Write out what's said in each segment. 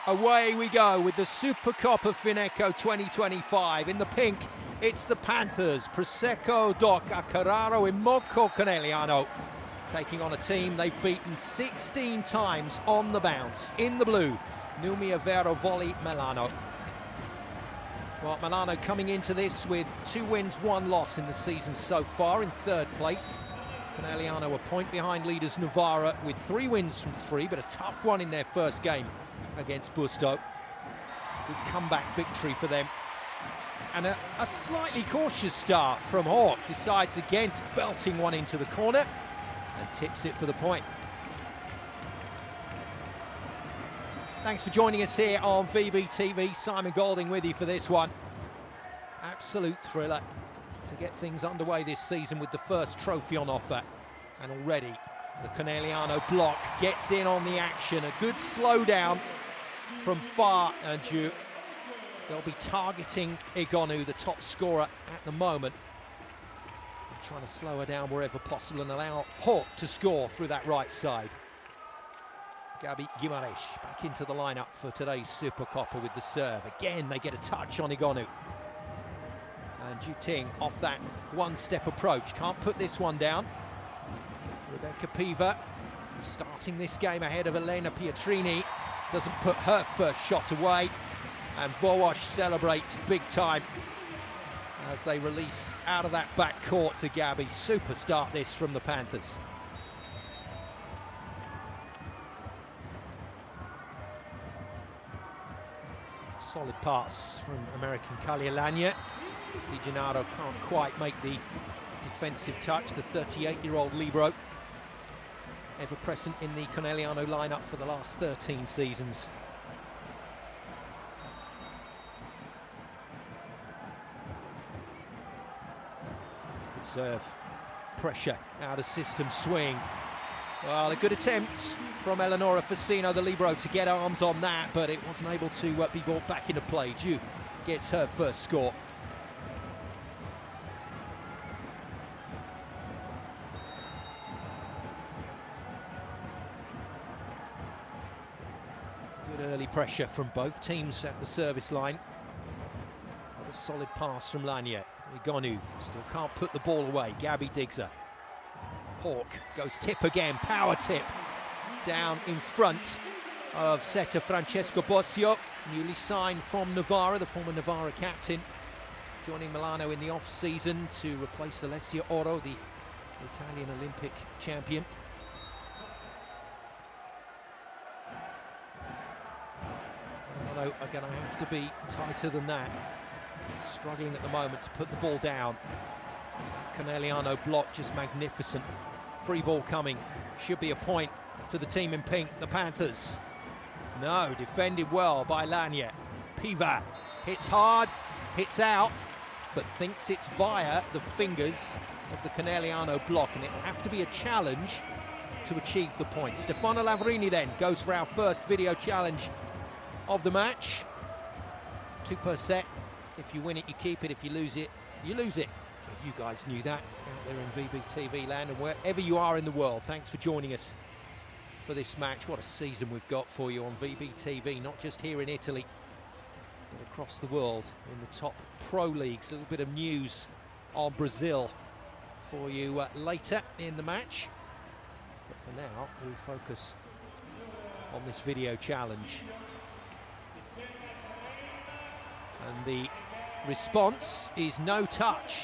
Away we go with the Supercoppa Final 2025. In the pink, it's the Panthers, Prosecco, Doc, Carraro, Immocco, Conegliano, taking on a team they've beaten 16 times on the bounce. In the blue, Numia Vero Volley Milano. Well, Milano coming into this with 2 wins, 1 loss in the season so far, in 3rd place. Caneliano a point behind leaders Novara with 3 wins from 3, but a tough one in their first game against Busto. Good comeback victory for them. And a slightly cautious start from Hawk. Decides against belting one into the corner and tips it for the point. Thanks for joining us here on VBTV. Simon Golding with you for this one. Absolute thriller to get things underway this season with the first trophy on offer. And already the Caneliano block gets in on the action. A good slowdown from far and due. They'll be targeting Igonu, the top scorer at the moment. They're trying to slow her down wherever possible and allow Hawk to score through that right side. Gabi back into the lineup for today's Supercoppa with the serve. Again, they get a touch on Igonu. And Juting off that one-step approach. Can't put this one down. Rebecca Piva starting this game ahead of Elena Pietrini. Doesn't put her first shot away. And Wołosz celebrates big time as they release out of that back court to Gabi. Super start this from the Panthers. Solid pass from American Caneliano. Di Gennaro can't quite make the defensive touch. The 38-year-old libero, ever present in the Conegliano lineup for the last 13 seasons. Good serve. Pressure out of system swing. Well, a good attempt from Eleonora Facino, the libero, to get arms on that, but it wasn't able to be brought back into play. Ju gets her first score. Good early pressure from both teams at the service line. A solid pass from Lanya. Igonu still can't put the ball away. Gabi digs her. Hawk goes tip again, power tip. Down in front of setter Francesco Bossio, newly signed from Novara, the former Novara captain, joining Milano in the off-season to replace Alessia Oro, the Italian Olympic champion. Milano are going to have to be tighter than that. Struggling at the moment to put the ball down. Caneliano block just magnificent. Free ball coming. Should be a point to the team in pink, the Panthers. No, defended well by Lanya. Piva hits hard, hits out, but thinks it's via the fingers of the Caneliano block, and it'll have to be a challenge to achieve the point. Stefano Lavarini then goes for our first video challenge of the match. 2 per set. If you win it, you keep it. If you lose it, you lose it. You guys knew that out there in VBTV land, and wherever you are in the world, thanks for joining us for this match. What a season we've got for you on VBTV, not just here in Italy, but across the world in the top pro leagues. A little bit of news on Brazil for you later in the match. But for now, we'll focus on this video challenge. And the response is no touch.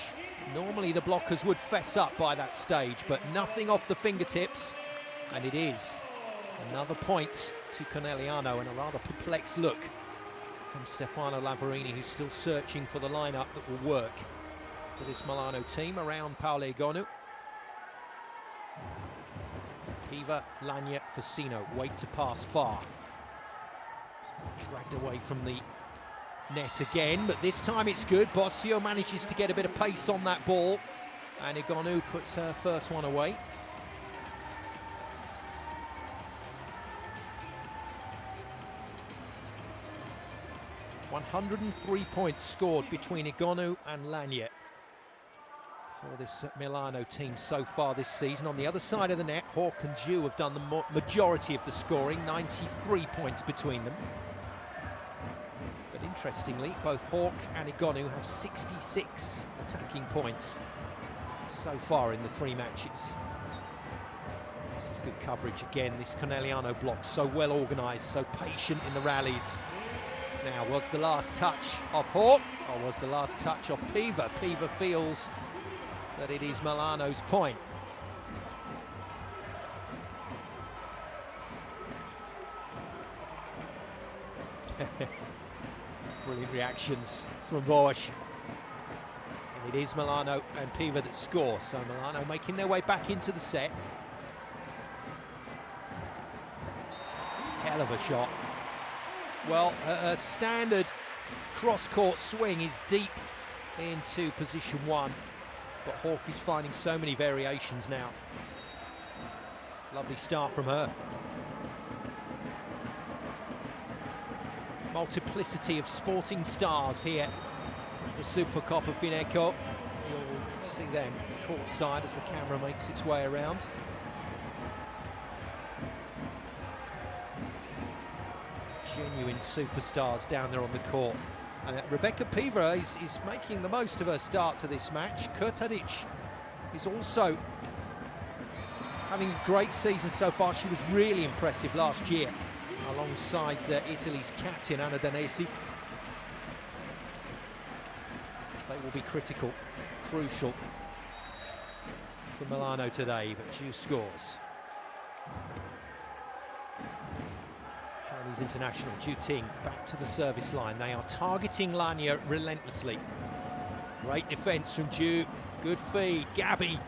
Normally the blockers would fess up by that stage, but nothing off the fingertips, and it is another point to Caneliano, and a rather perplexed look from Stefano Lavarini, who's still searching for the lineup that will work for this Milano team around Paola Igonu. Piva, Lanya, Facino, wait to pass far. Dragged away from the net again, but this time it's good. Bossio manages to get a bit of pace on that ball, and Igonu puts her first one away. "103 points scored between Igonu and Lanya for this Milano team so far this season. On the other side of the net, Hawk and Ju have done the majority of the scoring, 93 points between them. But interestingly, both Hawk and Igonu have 66 attacking points so far in the 3 matches. This is good coverage again. This Conegliano block so well organised, so patient in the rallies. Now, was the last touch of Hawk, or was the last touch of Piva? Piva feels that it is Milano's point. Brilliant reactions from Volley. And it is Milano and Piva that score, so Milano making their way back into the set. Hell of a shot. Well, a standard cross-court swing is deep into position 1, but Hawk is finding so many variations now. Lovely start from her. Multiplicity of sporting stars here at the Supercoppa Final. You'll see them courtside as the camera makes its way around. Genuine superstars down there on the court. And Rebecca Piva is making the most of her start to this match. Kurtadic is also having a great season so far. She was really impressive last year alongside Italy's captain Anna Danesi. They will be critical, crucial for Milano today, but Ju scores. Chinese international Ju Ting back to the service line. They are targeting Lania relentlessly. Great defence from Ju, good feed. Gabi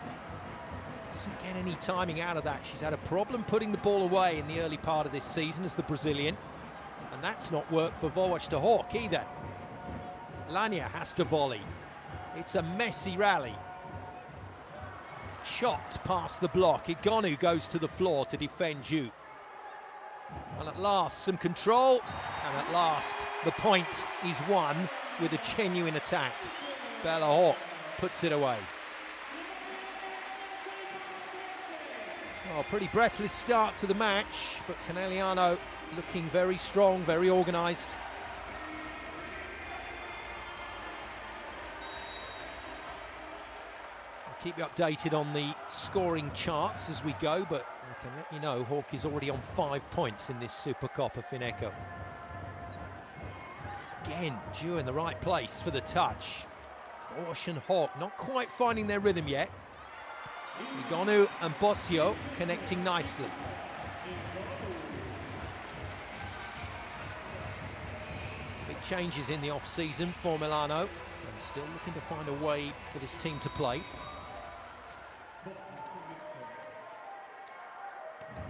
doesn't get any timing out of that. She's had a problem putting the ball away in the early part of this season as the Brazilian, and that's not worked for Volley to Hawk either. Lania has to volley. It's a messy rally. Chopped past the block. Igonu goes to the floor to defend Ju. And at last, some control, and at last, the point is won with a genuine attack. Bella Hawk puts it away. Oh, pretty breathless start to the match, but Caneliano looking very strong, very organised. I'll keep you updated on the scoring charts as we go, but I can let you know Hawk is already on 5 points in this Supercoppa Final. Again, Ju in the right place for the touch. Vosh and Hawk not quite finding their rhythm yet. Igonu and Bossio connecting nicely. Big changes in the off-season for Milano, and still looking to find a way for this team to play.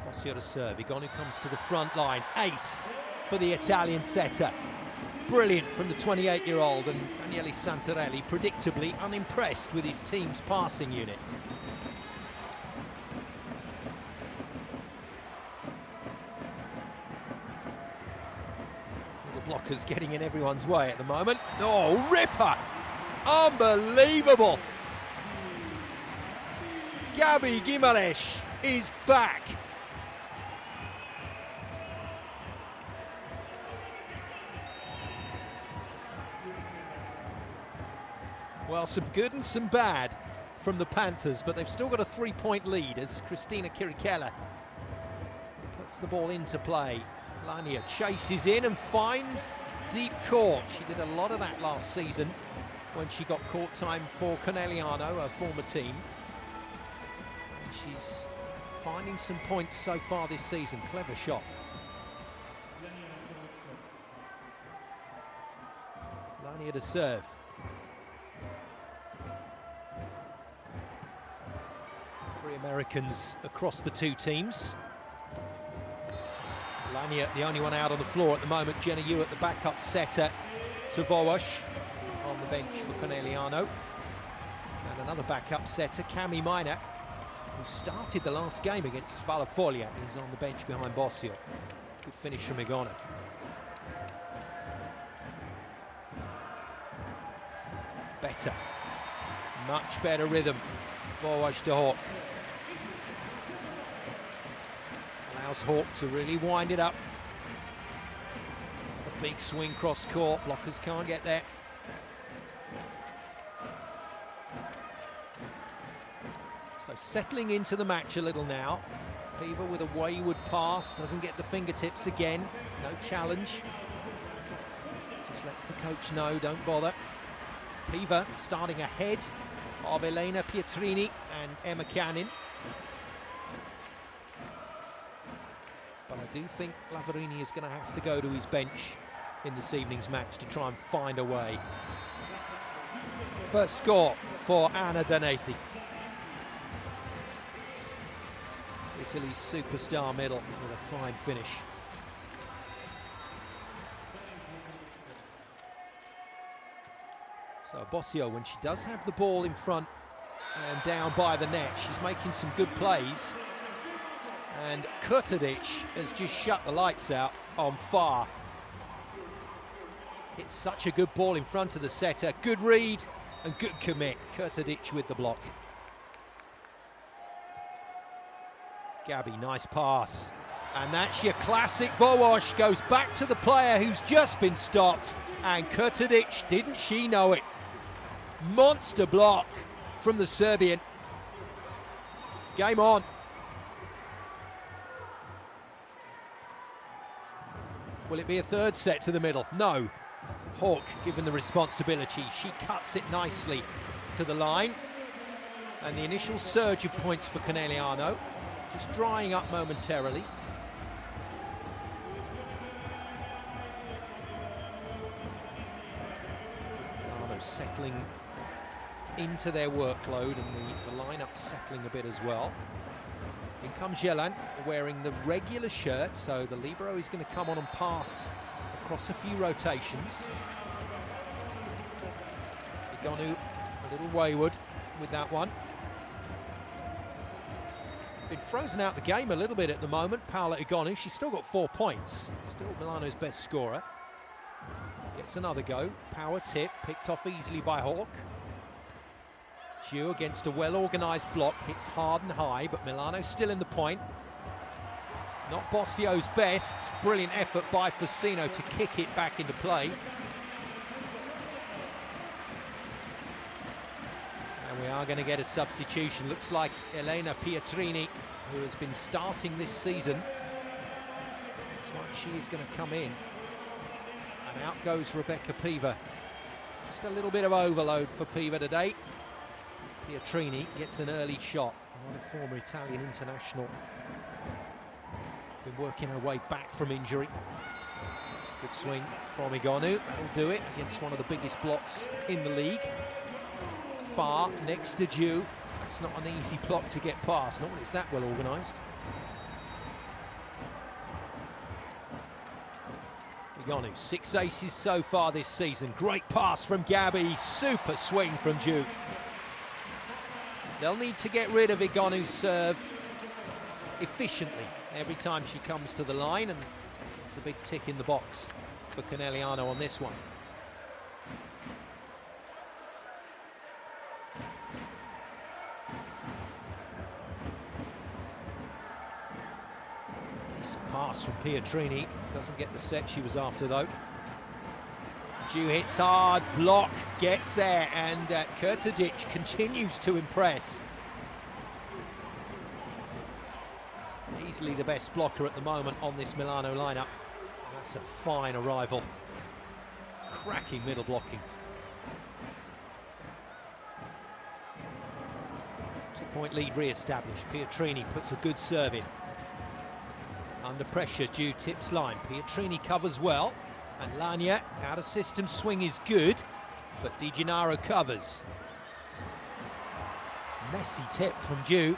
Bossio to serve. Igonu comes to the front line. Ace for the Italian setter. Brilliant from the 28-year-old, and Daniele Santarelli predictably unimpressed with his team's passing unit. Blockers getting in everyone's way at the moment. Oh, ripper! Unbelievable! Gabi Guimaraes is back. Well, some good and some bad from the Panthers, but they've still got a 3-point lead as Christina Kirikella puts the ball into play. Lania chases in and finds deep court. She did a lot of that last season when she got court time for Conegliano, her former team. And she's finding some points so far this season. Clever shot. Lania to serve. Three Americans across the two teams. Lania, the only one out on the floor at the moment. Jenna Ewart, the backup setter to Volley on the bench for Conegliano. And another backup setter, Cami Minor, who started the last game against Valafoglia, is on the bench behind Bossio. Good finish from Igonu. Better. Much better rhythm. Volley to Hawk. Allows Hawk to really wind it up. Big swing cross court, blockers can't get there. So settling into the match a little now. Piva with a wayward pass, doesn't get the fingertips again, no challenge. Just lets the coach know, don't bother. Piva starting ahead of Elena Pietrini and Emma Canning. But I do think Lavarini is going to have to go to his bench in this evening's match to try and find a way. First score for Anna Danesi. Italy's superstar middle with a fine finish. So Bossio, when she does have the ball in front and down by the net, she's making some good plays. And Kurtadic has just shut the lights out on Far. It's such a good ball in front of the setter. Good read and good commit. Kurtadic with the block. Gabi, nice pass. And that's your classic Vołosz. Goes back to the player who's just been stopped. And Kurtadic, didn't she know it? Monster block from the Serbian. Game on. Will it be a third set to the middle? No. Hawk given the responsibility. She cuts it nicely to the line. And the initial surge of points for Conegliano just drying up momentarily. Milano settling into their workload, and the lineup settling a bit as well. In comes Jelan, wearing the regular shirt, so the libero is going to come on and pass across a few rotations. Igonu a little wayward with that one. Been frozen out the game a little bit at the moment, Paola Igonu. She's still got 4 points, still Milano's best scorer. Gets another go, power tip, picked off easily by Hawk. Giu against a well-organised block, hits hard and high, but Milano still in the point. Not Bossio's best, brilliant effort by Fascino to kick it back into play. And we are going to get a substitution. Looks like Elena Pietrini, who has been starting this season, looks like she is going to come in. And out goes Rebecca Piva. Just a little bit of overload for Piva today. Pietrini gets an early shot. Another former Italian international. Been working her way back from injury. Good swing from Igonu. That'll do it against one of the biggest blocks in the league. Far next to Giu. That's not an easy block to get past, not when it's that well organised. Igonu, 6 aces so far this season. Great pass from Gabi. Super swing from Giu. They'll need to get rid of Igonu's serve efficiently every time she comes to the line, and it's a big tick in the box for Caneliano on this one. Decent pass from Pietrini. Doesn't get the set she was after though. Giu hits hard, block, gets there, and Kurtadic continues to impress. Easily the best blocker at the moment on this Milano lineup. That's a fine arrival. Cracking middle blocking. 2-point lead re-established. Pietrini puts a good serve in. Under pressure, Giu tips line. Pietrini covers well. And Lania, out of system swing is good, but Di Gennaro covers. Messy tip from Giu.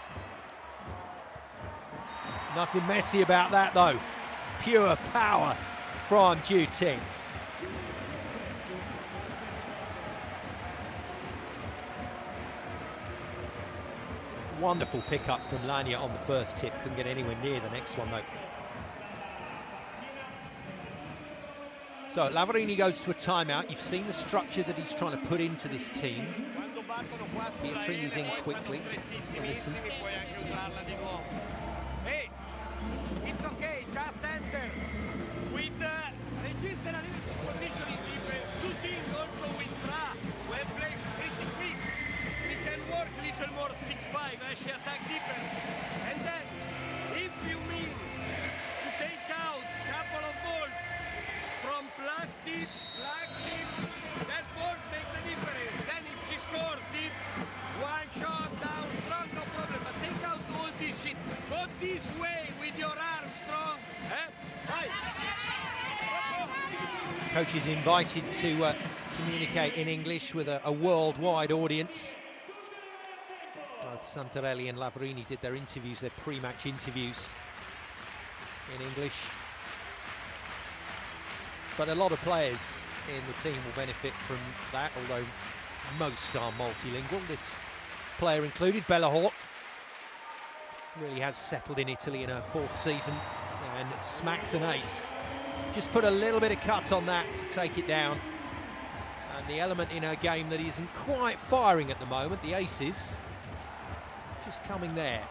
Nothing messy about that though. Pure power from Giu Ting. Wonderful pickup from Lania on the first tip. Couldn't get anywhere near the next one though. So Lavarini goes to a timeout. You've seen the structure that he's trying to put into this team. Pietrini in quickly. Listen. Hey, it's okay, just enter. With register a little she attack deeper. And then, if you mean to take out a couple of balls from black deep, that force makes a difference. Then if she scores deep, one shot down strong, no problem. But take out all this shit. Go this way with your arm strong. Coach is invited to communicate in English with a worldwide audience. Both Santarelli and Lavarini did their interviews, their pre-match interviews in English. But a lot of players in the team will benefit from that, although most are multilingual. This player included, Bella Hawk, really has settled in Italy in her 4th season and smacks an ace. Just put a little bit of cut on that to take it down. And the element in her game that isn't quite firing at the moment, the aces, just coming there.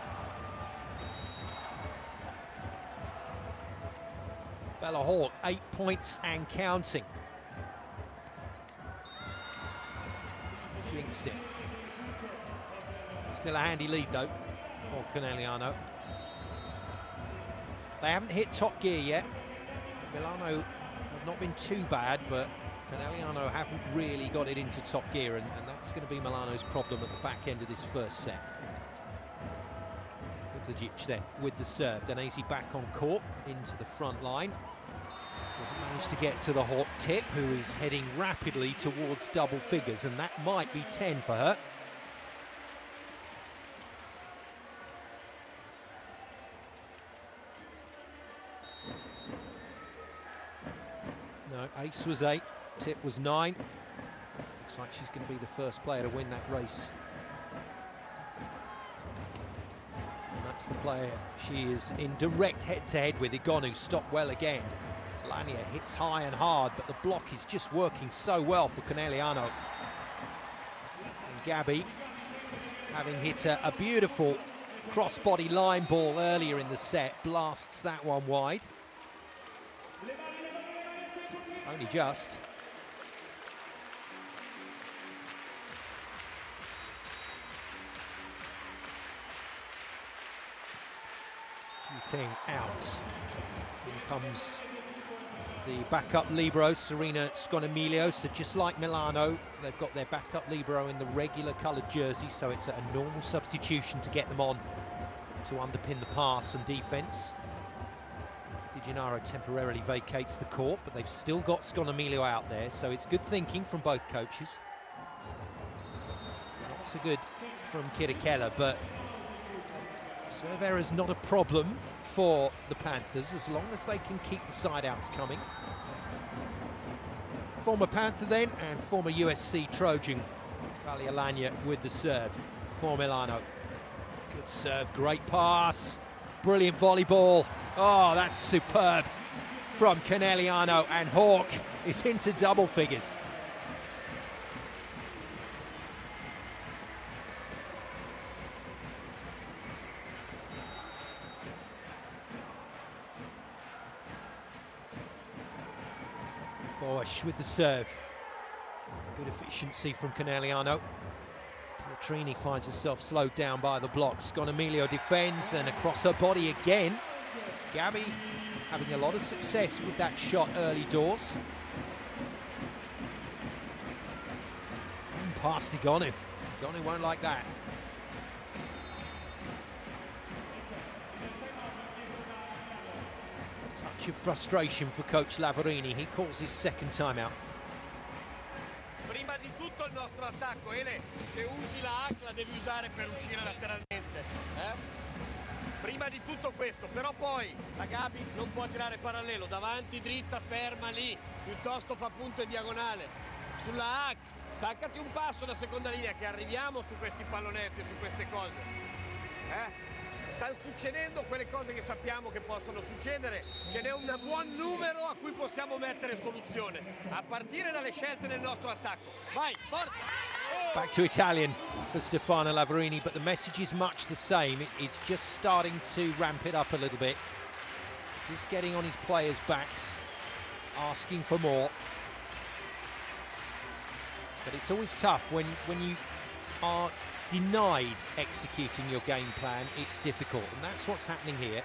Bella Hawk, 8 points and counting. Jinxed it. Still a handy lead though for Conegliano. They haven't hit top gear yet. Milano have not been too bad, but Caneliano haven't really got it into top gear, and that's going to be Milano's problem at the back end of this first set. Kutajic then with the serve. Danesi back on court into the front line. Doesn't manage to get to the Hawk tip, who is heading rapidly towards double figures, and that might be 10 for her. No, ace was 8, tip was 9. Looks like she's going to be the first player to win that race. And that's the player she is in direct head-to-head with. Igonu stopped well again. Lania hits high and hard, but the block is just working so well for Conegliano. And Gabi, having hit a beautiful cross-body line ball earlier in the set, blasts that one wide. Only just. Shooting out. Here comes the backup libero, Serena Sconomilio. So just like Milano, they've got their backup libero in the regular coloured jersey, so it's a normal substitution to get them on to underpin the pass and defence. Di Gennaro temporarily vacates the court, but they've still got Sconomilio out there, so it's good thinking from both coaches. Not so good from Kirikella, but serve error's not a problem for the Panthers as long as they can keep the side-outs coming. Former Panther then, and former USC Trojan, Kalia Lanya with the serve for Milano. Good serve, great pass, brilliant volleyball. Oh, that's superb from Caneliano, and Hawk is into double figures. Bosch with the serve. Good efficiency from Caneliano. Pietrini finds herself slowed down by the block. Sconomilio defends, and across her body again. Gabi having a lot of success with that shot early doors. And past Igonu. Igonu won't like that. Touch of frustration for Coach Lavarini. He calls his second timeout. Prima di tutto il nostro attacco, Ele, se usi la hack la devi usare per uscire lateralmente. Prima di tutto questo, però poi la Gabi non può tirare parallelo, davanti, dritta, ferma lì, piuttosto fa punto in diagonale. Sulla hack, staccati un passo da seconda linea, che arriviamo su questi pallonetti, su queste cose. Stanno succedendo quelle cose che sappiamo che possono succedere, ce n'è un buon numero a cui possiamo mettere soluzione, a partire dalle scelte del nostro attacco. Vai, forza! Back to Italian for Stefano Lavarini, but the message is much the same. It's just starting to ramp it up a little bit. Just getting on his players' backs, asking for more. But it's always tough when you are denied executing your game plan, it's difficult, and that's what's happening here.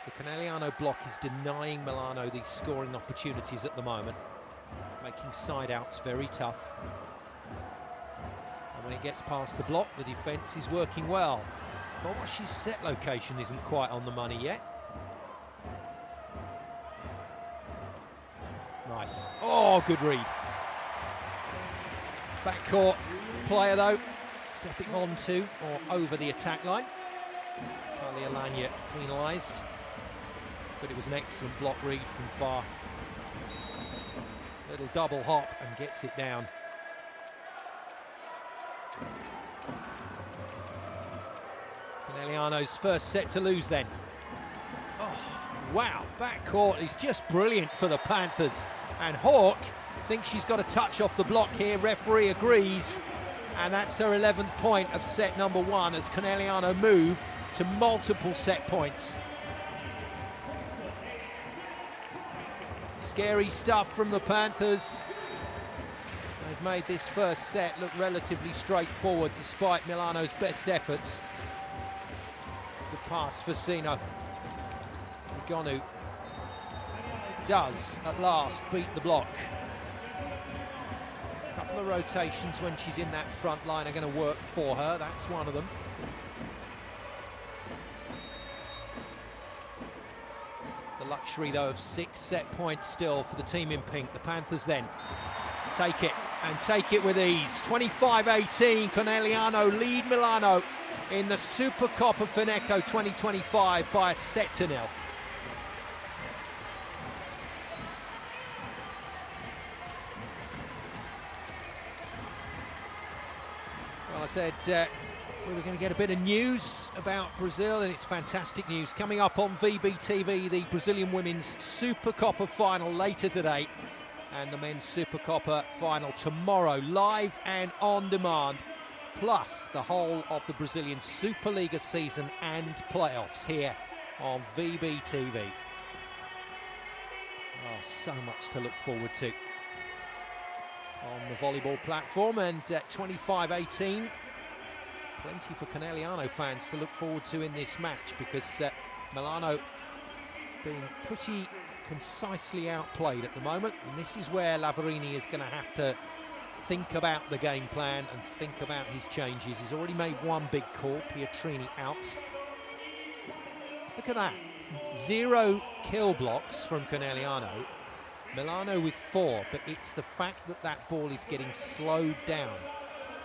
The Conegliano block is denying Milano these scoring opportunities at the moment, making side outs very tough. And when it gets past the block, the defence is working well. Forma's set location isn't quite on the money yet. Nice. Oh, good read. Backcourt player though, stepping onto or over the attack line. Caneliano penalised, but it was an excellent block read from far. Little double hop and gets it down. Caneliano's first set to lose then. Oh, wow, backcourt is just brilliant for the Panthers. And Hawk thinks she's got a touch off the block here, referee agrees. And that's her 11th point of set number 1 as Caneliano move to multiple set points. Scary stuff from the Panthers. They've made this first set look relatively straightforward despite Milano's best efforts. Good pass for Sino. Gonu does at last beat the block. A couple of rotations when she's in that front line are going to work for her. That's one of them. The luxury though of 6 set points still for the team in pink. The Panthers then take it and take it with ease. 25-18, Conegliano lead Milano in the Supercoppa Final 2025 by a set to 0. Well, I said we were going to get a bit of news about Brazil, and it's fantastic news. Coming up on VBTV, the Brazilian Women's Supercoppa Final later today, and the Men's Supercoppa Final tomorrow, live and on demand, plus the whole of the Brazilian Superliga season and playoffs here on VBTV. Oh, so much to look forward to on the volleyball platform, and 25-18. Plenty for Caneliano fans to look forward to in this match, because Milano being pretty concisely outplayed at the moment, and this is where Lavarini is going to have to think about the game plan and think about his changes. He's already made one big call, Pietrini out. Look at that, 0 kill blocks from Caneliano. Milano with 4, but it's the fact that that ball is getting slowed down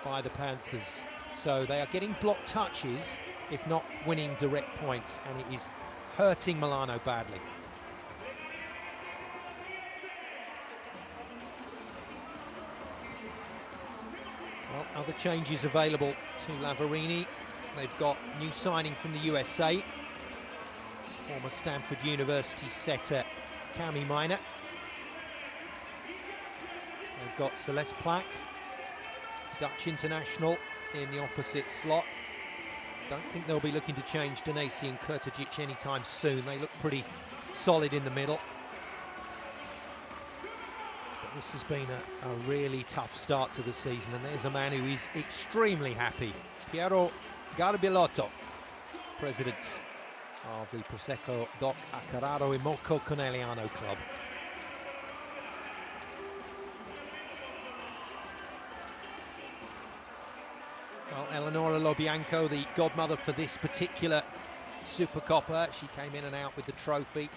by the Panthers. So they are getting block touches, if not winning direct points, and it is hurting Milano badly. Well, other changes available to Lavarini. They've got new signing from the USA, former Stanford University setter Cami Minor. They've got Celeste Plack, Dutch international, in the opposite slot. Don't think they'll be looking to change Danesi and Kurtajic anytime soon. They look pretty solid in the middle. But this has been a really tough start to the season, and there's a man who is extremely happy. Piero Garbilotto, president of the Prosecco Doc Accararo e Moco Conegliano club. Well, Eleonora Lobianco, the godmother for this particular Supercoppa, she came in and out with the trophy.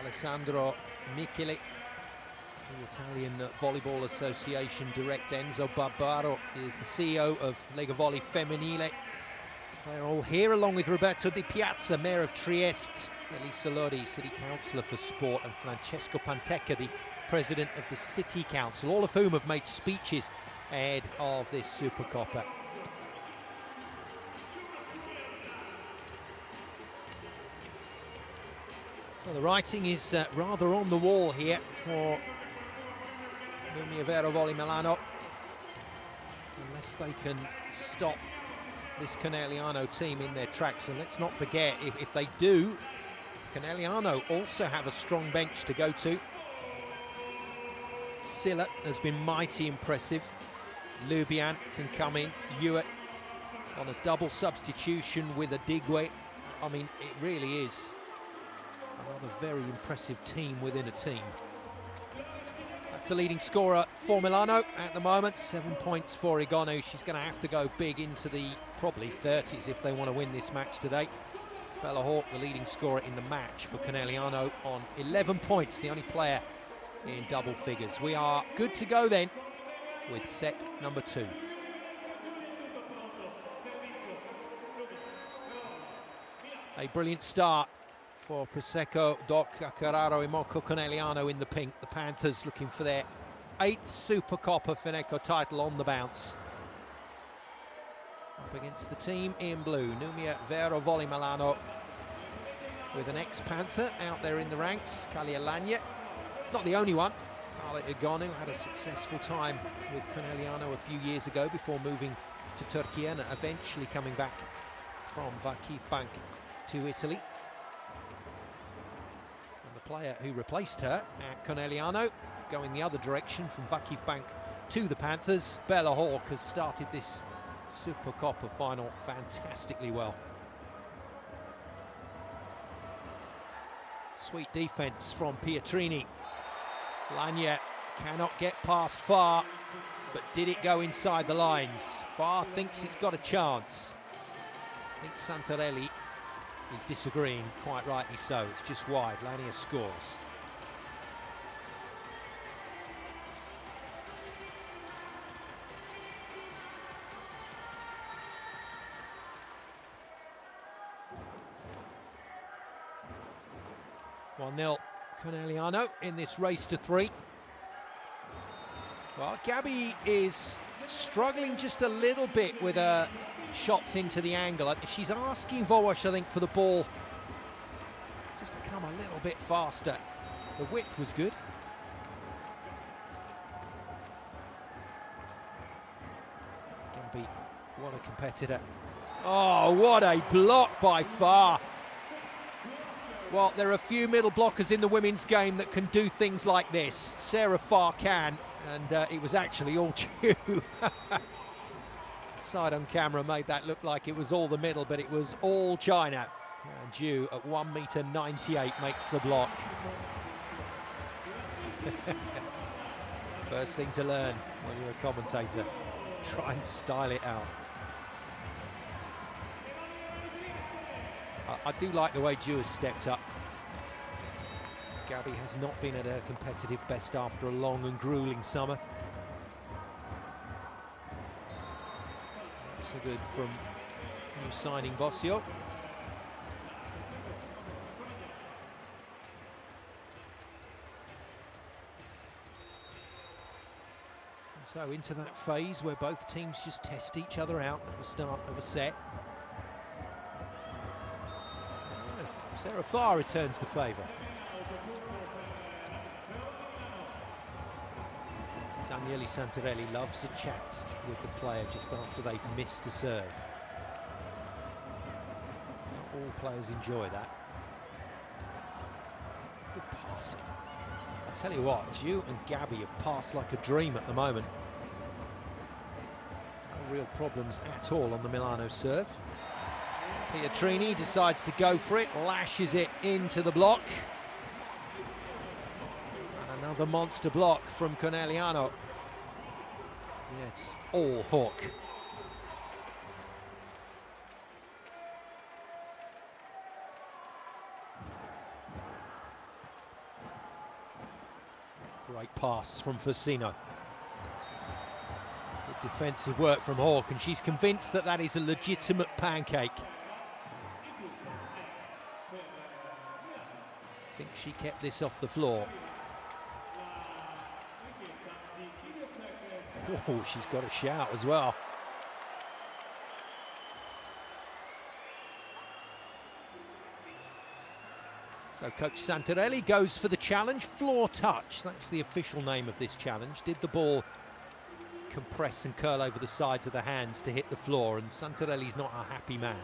Alessandro Michele, the Italian Volleyball Association director. Enzo Barbaro is the CEO of Lega Volley Femminile. They're all here, along with Roberto Di Piazza, Mayor of Trieste, Elisa Lodi, City Councillor for Sport, and Francesco Pantecca, the President of the City Council, all of whom have made speeches ahead of this Supercoppa. So the writing is rather on the wall here for Numia Vero Volley Milano, unless they can stop this Caneliano team in their tracks. And let's not forget, if they do, Caneliano also have a strong bench to go to. Silla has been mighty impressive. Lubian can come in, Hewitt, on a double substitution with a Digwe. I mean, it really is another very impressive team within a team. That's the leading scorer for Milano at the moment. 7 points for Igonu. She's going to have to go big into the probably 30s if they want to win this match today. Bella Hawk, the leading scorer in the match for Conegliano, on 11 points, the only player in double figures. We are good to go then with set number 2. A brilliant start for Prosecco, Doc, Carraro, Imoco, Conegliano in the pink. The Panthers looking for their 8th Supercoppa Final title on the bounce. Up against the team in blue, Numia Vero Volley Milano, with an ex-Panther out there in the ranks, Caneliano. Not the only one. Carla Igonu had a successful time with Conegliano a few years ago before moving to Turkey and eventually coming back from VBTV to Italy. And the player who replaced her at Conegliano, going the other direction from VBTV to the Panthers, Bella Hawk, has started this Supercoppa final fantastically well. Sweet defense from Pietrini. Lanya cannot get past Far, but did it go inside the lines? Far thinks it's got a chance. I think Santarelli is disagreeing, quite rightly so. It's just wide. Lania scores. Well, 1-0 Conegliano in this race to 3. Well, Gabi is struggling just a little bit with her shots into the angle. She's asking Wołosz, I think, for the ball just to come a little bit faster. The width was good. Gabi, what a competitor. Oh, what a block by Far. Well, there are a few middle blockers in the women's game that can do things like this. Sarah Farr can, and it was actually all due. Side on camera made that look like it was all the middle, but it was all China. And Ju at 1.98 m makes the block. First thing to learn when you're a commentator, try and style it out. I do like the way Ju has stepped up. Gabi has not been at her competitive best after a long and grueling summer. That's a good from new signing Bossio. And so into that phase where both teams just test each other out at the start of a set. Sarah Farr returns the favour. Daniele Santarelli loves a chat with the player just after they've missed a serve. Not all players enjoy that. Good passing. I tell you what, Ju and Gabi have passed like a dream at the moment. No real problems at all on the Milano serve. Pietrini decides to go for it, lashes it into the block. And another monster block from Conegliano. Yeah, it's all Hawk. Great pass from Fasino. Good defensive work from Hawk, and she's convinced that that is a legitimate pancake. I think she kept this off the floor. Oh, she's got a shout as well. So Coach Santarelli goes for the challenge. Floor touch, that's the official name of this challenge. Did the ball compress and curl over the sides of the hands to hit the floor? And Santarelli's not a happy man.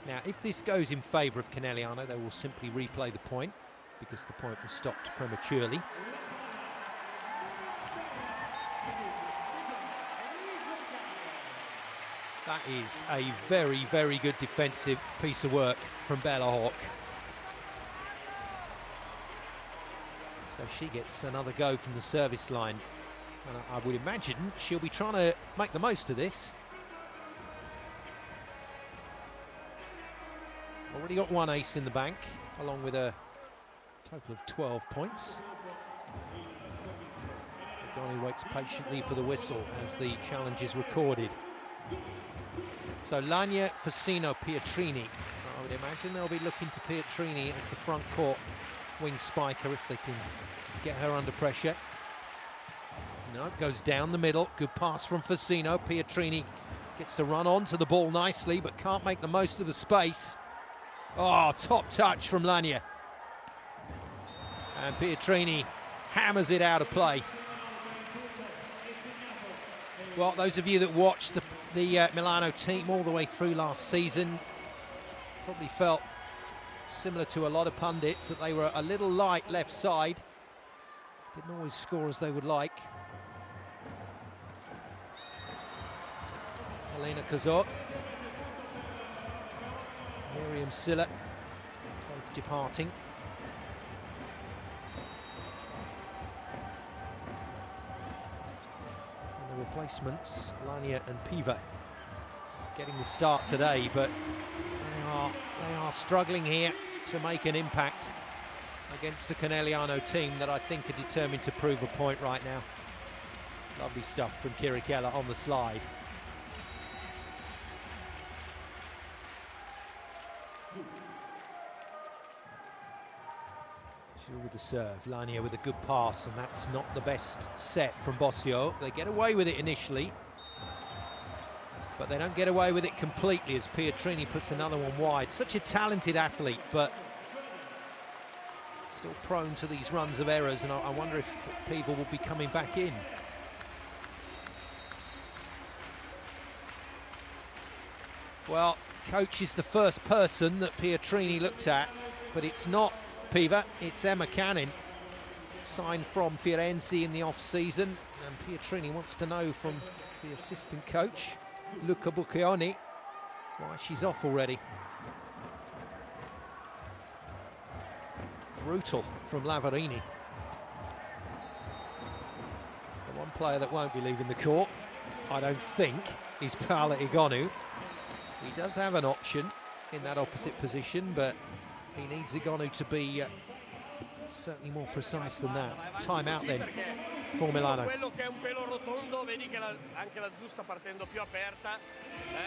Now, if this goes in favour of Conegliano, they will simply replay the point because the point was stopped prematurely. That is a very, very good defensive piece of work from Bella Hawk. So she gets another go from the service line. And I would imagine she'll be trying to make the most of this. Already got one ace in the bank, along with a total of 12 points. Gabi waits patiently for the whistle as the challenge is recorded. So Lania, Fasino, Pietrini. I would imagine they'll be looking to Pietrini as the front court wing spiker if they can get her under pressure. No, goes down the middle. Good pass from Fasino. Pietrini gets to run onto the ball nicely, but can't make the most of the space. Oh, top touch from Lania. And Pietrini hammers it out of play. Well, those of you that watched the Milano team all the way through last season probably felt similar to a lot of pundits that they were a little light left side. Didn't always score as they would like. Elena Kazot, Miriam Silla, both departing. And the replacements, Lania and Piva, getting the start today, but they are struggling here to make an impact against a Conegliano team that I think are determined to prove a point right now. Lovely stuff from Kirikella on the slide. With the serve, Lania with a good pass, and that's not the best set from Bossio. They get away with it initially, but they don't get away with it completely as Pietrini puts another one wide. Such a talented athlete, but still prone to these runs of errors, and I wonder if people will be coming back in. Well, coach is the first person that Pietrini looked at, but it's not Piva, it's Emma Cannon, signed from Firenze in the off-season, and Pietrini wants to know from the assistant coach, Luca Bucchioni, why she's off already. Brutal from Lavarini. The one player that won't be leaving the court, I don't think, is Paola Igonu. He does have an option in that opposite position, but he needs Igonu to be certainly more precise than that. Time out then for Milano. Quello che è un pelo rotondo, vedi che anche la giusta partendo più aperta,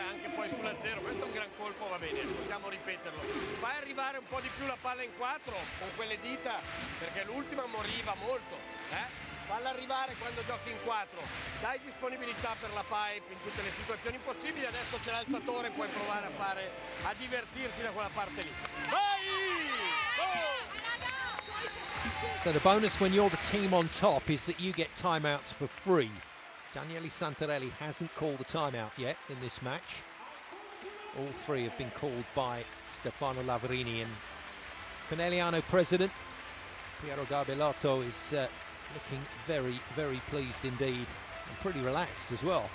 anche poi sulla zero. Questo è un gran colpo, va bene, possiamo ripeterlo. Fai arrivare un po' di più la palla in quattro con quelle dita, perché l'ultima moriva molto. Falla arrivare quando giochi in quattro, dai disponibilità per la pipe in tutte le situazioni possibili. Adesso c'è l'alzatore, puoi provare a divertirti da quella parte lì. Vai! Oh! So the bonus when you're the team on top is that you get timeouts for free. Daniele Santarelli hasn't called a timeout yet in this match. All three have been called by Stefano Lavarini, and Conegliano president Piero Garbellotto is looking very, very pleased indeed, and pretty relaxed as well.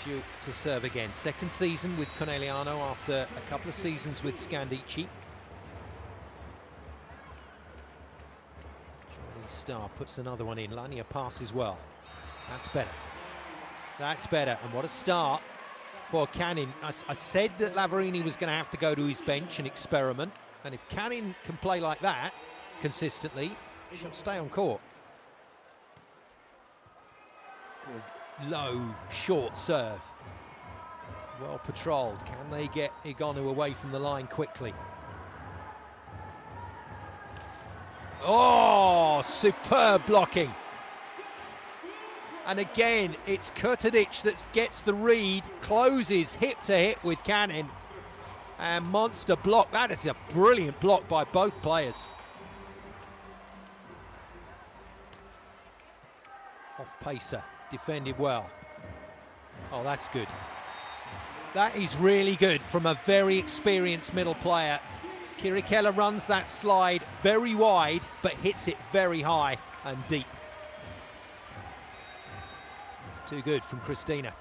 Due to serve again. Second season with Conegliano after a couple of seasons with Scandici. Charlie Starr puts another one in. Lania passes well. That's better. That's better. And what a start for Cannon. I said that Lavarini was going to have to go to his bench and experiment. And if Cannon can play like that consistently, she'll stay on court. Good low, short serve. Well patrolled. Can they get Igonu away from the line quickly? Oh, superb blocking. And again, it's Kurtadic that gets the read, closes hip to hip with Cannon. And monster block. That is a brilliant block by both players. Off pacer, defended well. Oh, that's good. That is really good from a very experienced middle player. Kirikella runs that slide very wide, but hits it very high and deep. Too good from Christina.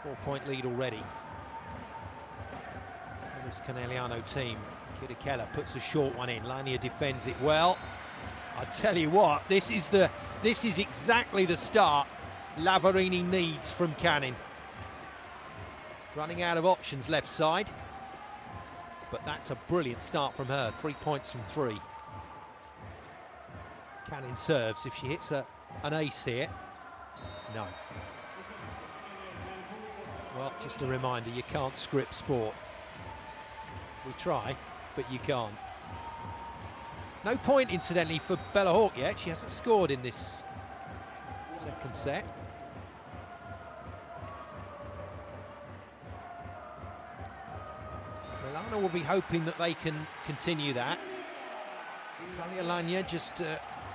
4-point lead already. And this Caneliano team. Kirikella puts a short one in. Lania defends it well. I tell you what, this is exactly the start Lavarini needs from Canin. Running out of options left side. But that's a brilliant start from her. 3 points from 3. Canin serves. If she hits an ace here, no. Well, just a reminder, you can't script sport. We try, but you can't. No point, incidentally, for Bella Hawk yet. She hasn't scored in this second set. Milano will be hoping that they can continue that. Lania just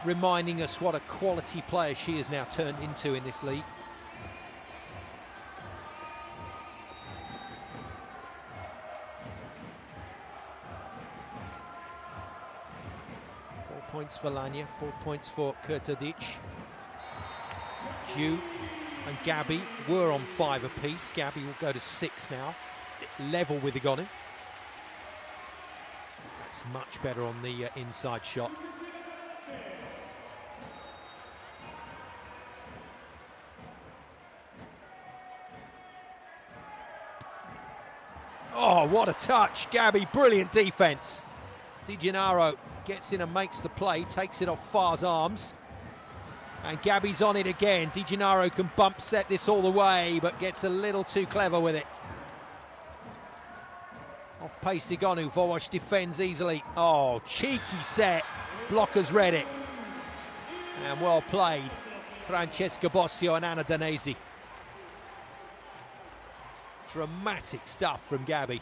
reminding us what a quality player she has now turned into in this league. Points for Lania, 4 points for Kurtadic. Ju and Gabi were on 5 apiece. Gabi will go to 6 now, level with Igonu. That's much better on the inside shot. Oh, what a touch, Gabi, brilliant defense. Di Gennaro gets in and makes the play, takes it off Far's arms. And Gabi's on it again. Di Gennaro can bump set this all the way, but gets a little too clever with it. Off pace Igonu, Vołóż defends easily. Oh, cheeky set. Blockers read it. And well played. Francesca Bossio and Anna Danesi. Dramatic stuff from Gabi,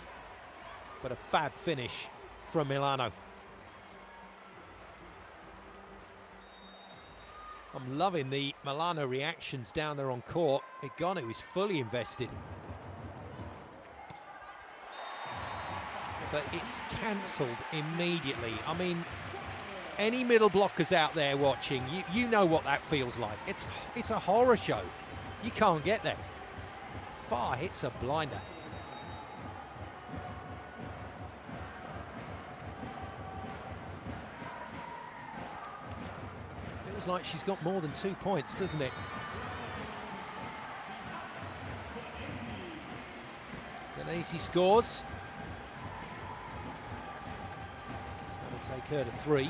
but a fab finish from Milano. I'm loving the Milano reactions down there on court. Igonu is fully invested. But it's cancelled immediately. I mean, any middle blockers out there watching, you know what that feels like. It's a horror show. You can't get there. Far hits a blinder. Feels like she's got more than 2 points, doesn't it? Danesi scores. That'll take her to 3.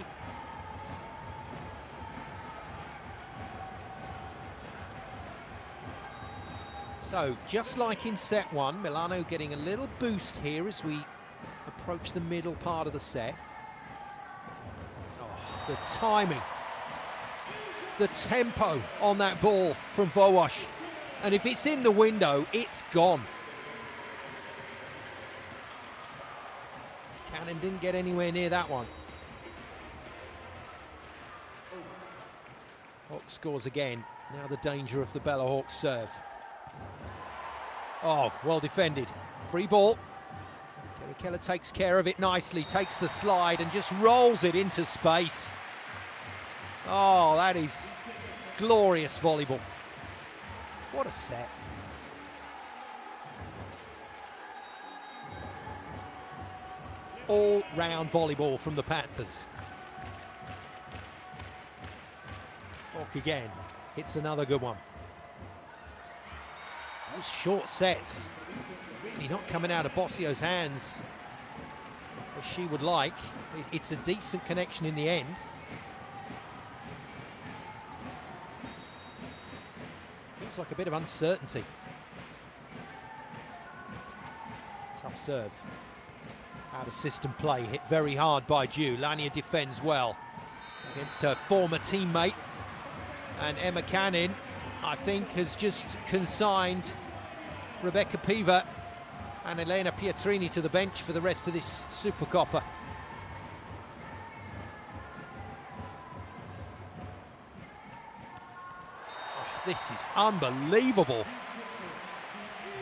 So, just like in set 1, Milano getting a little boost here as we approach the middle part of the set. Oh, the timing. The tempo on that ball from Vołóż. And if it's in the window, it's gone. Canin didn't get anywhere near that one. Hawk scores again. Now the danger of the Bella Hawk serve. Oh, well defended. Free ball. Kirikella takes care of it nicely, takes the slide and just rolls it into space. Oh, that is glorious volleyball. What a set. All-round volleyball from the Panthers. Hawk again, hits another good one. Those short sets really not coming out of Bossio's hands as she would like. It's a decent connection in the end. Feels like a bit of uncertainty. Tough serve. Out of system play, hit very hard by Ju. Lania defends well against her former teammate. And Emma Canin, I think, has just consigned Rebecca Piva and Elena Pietrini to the bench for the rest of this Supercoppa. Oh, this is unbelievable.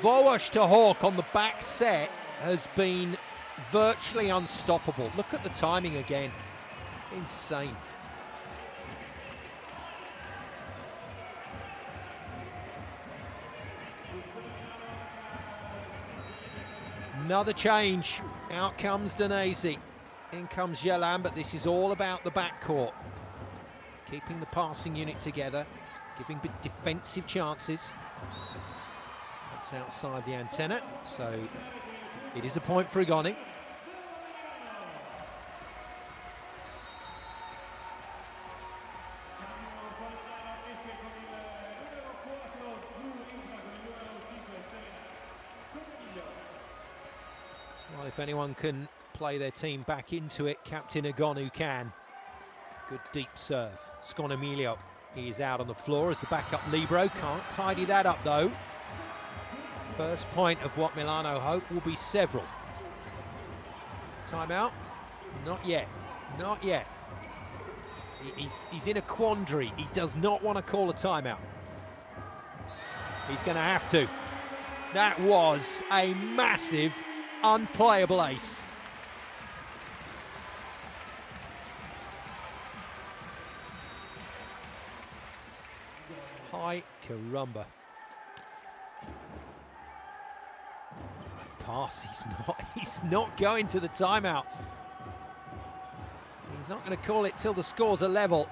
Vołóż to Hawk on the back set has been virtually unstoppable. Look at the timing again. Insane. Another change. Out comes Danese. In comes Yelan, but this is all about the backcourt. Keeping the passing unit together, giving defensive chances. That's outside the antenna, so it is a point for Igoni. Well, if anyone can play their team back into it, Captain Igonu can. Good deep serve. Sconomilio, he is out on the floor as the backup libero. Can't tidy that up though. First point of what Milano hope will be several. Timeout? Not yet. Not yet. He's in a quandary. He does not want to call a timeout. He's going to have to. That was a massive, unplayable ace. High caramba. Pass, he's not going to the timeout. He's not going to call it till the scores are level.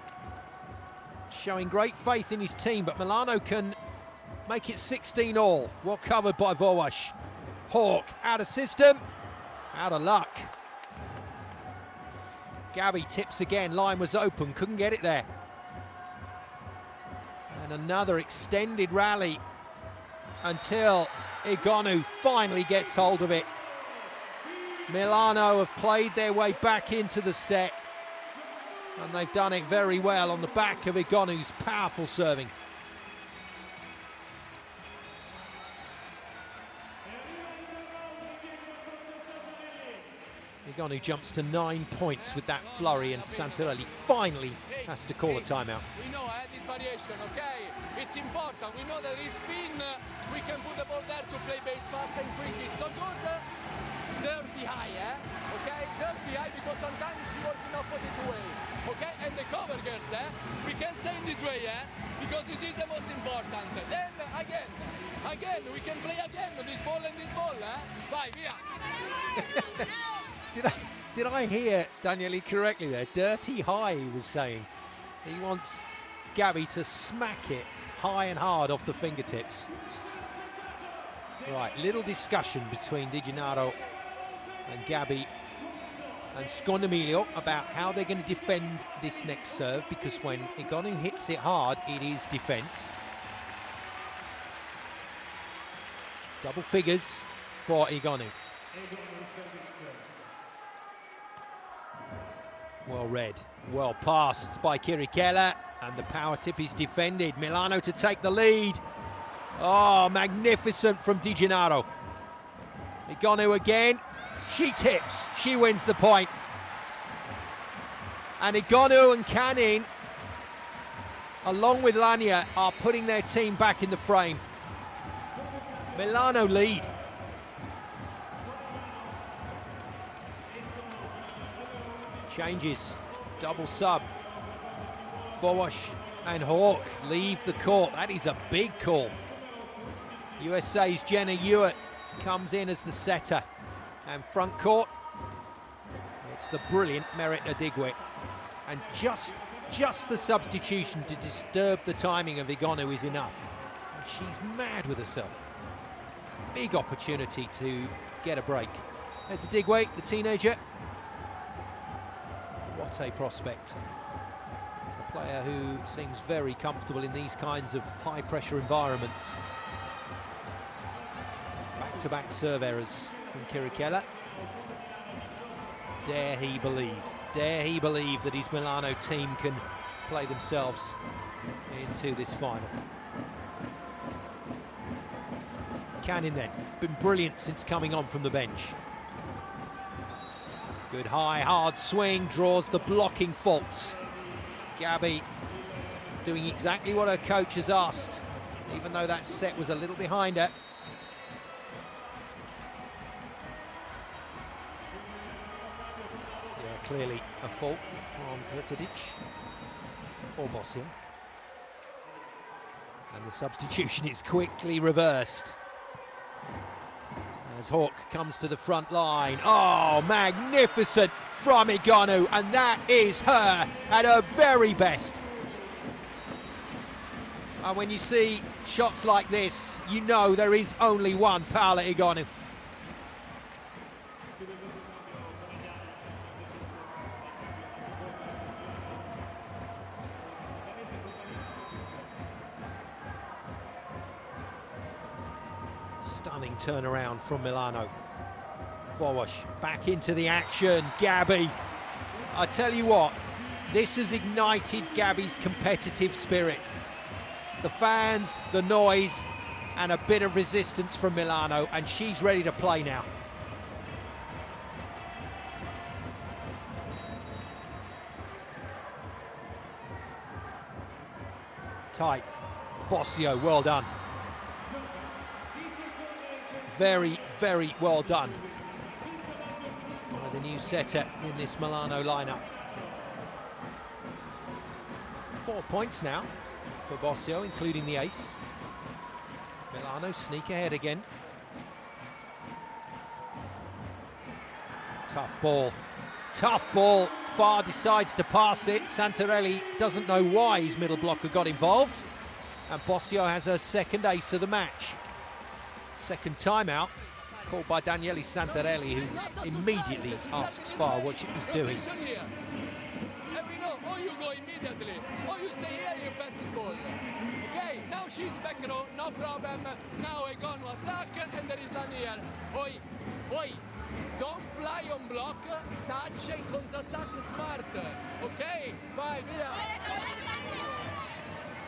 Showing great faith in his team, but Milano can make it 16 all. Well covered by Vołaś. Hawk out of system, out of luck. Gabi tips again, line was open, couldn't get it there. And another extended rally until Igonu finally gets hold of it. Milano have played their way back into the set, and they've done it very well on the back of Igonu's powerful serving. Igonu jumps to 9 points with that flurry, and Santarelli finally has to call a timeout. We know this variation, okay? It's important. We know that this spin, we can put the ball there to play base fast and quick. It's so good. Dirty high, okay? Dirty high because sometimes she works in opposite way, okay? And the cover girls, we can stay in this way, because this is the most important. Then again, we can play again this ball and this ball, Vai, via! Did I hear Daniele correctly there? Dirty high, he was saying. He wants Gabi to smack it high and hard off the fingertips. Right, little discussion between Di Gennaro and Gabi and Sconomilio about how they're going to defend this next serve, because when Igonu hits it hard, it is defence. Double figures for Igonu. Well read, well passed by Kirikela, and the power tip is defended. Milano to take the lead. Oh, magnificent from Di Gennaro. Igonu again, she tips, she wins the point. And Igonu and Canin, along with Lania, are putting their team back in the frame. Milano lead. Changes, double sub. Vołaś and Hawk leave the court. That is a big call. USA's Jenna Hewitt comes in as the setter. And front court, it's the brilliant Merit Adigwe. And just the substitution to disturb the timing of Igonu is enough. And she's mad with herself. Big opportunity to get a break. There's Adigwe, the teenager. What a prospect. A player who seems very comfortable in these kinds of high-pressure environments. Back-to-back serve errors from Kirikela. Dare he believe that his Milano team can play themselves into this final. Canin then, been brilliant since coming on from the bench. Good high, hard swing, draws the blocking fault. Gabi doing exactly what her coach has asked, even though that set was a little behind her. Yeah, clearly a fault from Krtedic or Bossia. And the substitution is quickly reversed, as Hawk comes to the front line. Oh, magnificent from Igonu, and that is her at her very best. And when you see shots like this, you know there is only one Paola Igonu. Stunning turnaround from Milano. Vołos back into the action. Gabi. I tell you what, this has ignited Gabi's competitive spirit. The fans, the noise, and a bit of resistance from Milano, and she's ready to play now. Tight. Bossio, well done. Very, very well done by the new setter in this Milano lineup. 4 points now for Bossio, including the ace. Milano sneak ahead again. Tough ball. Tough ball. Farr decides to pass it. Santarelli doesn't know why his middle blocker got involved. And Bossio has her second ace of the match. Second timeout called by Daniele Santarelli, who immediately asks Farr what she was doing. And we know, or you go immediately, or you stay here, you pass this ball. Okay, now she's back, no problem. Now I go to attack, and there is Lanier. Oi, don't fly on block, touch and counter-attack smart. Okay, bye, via.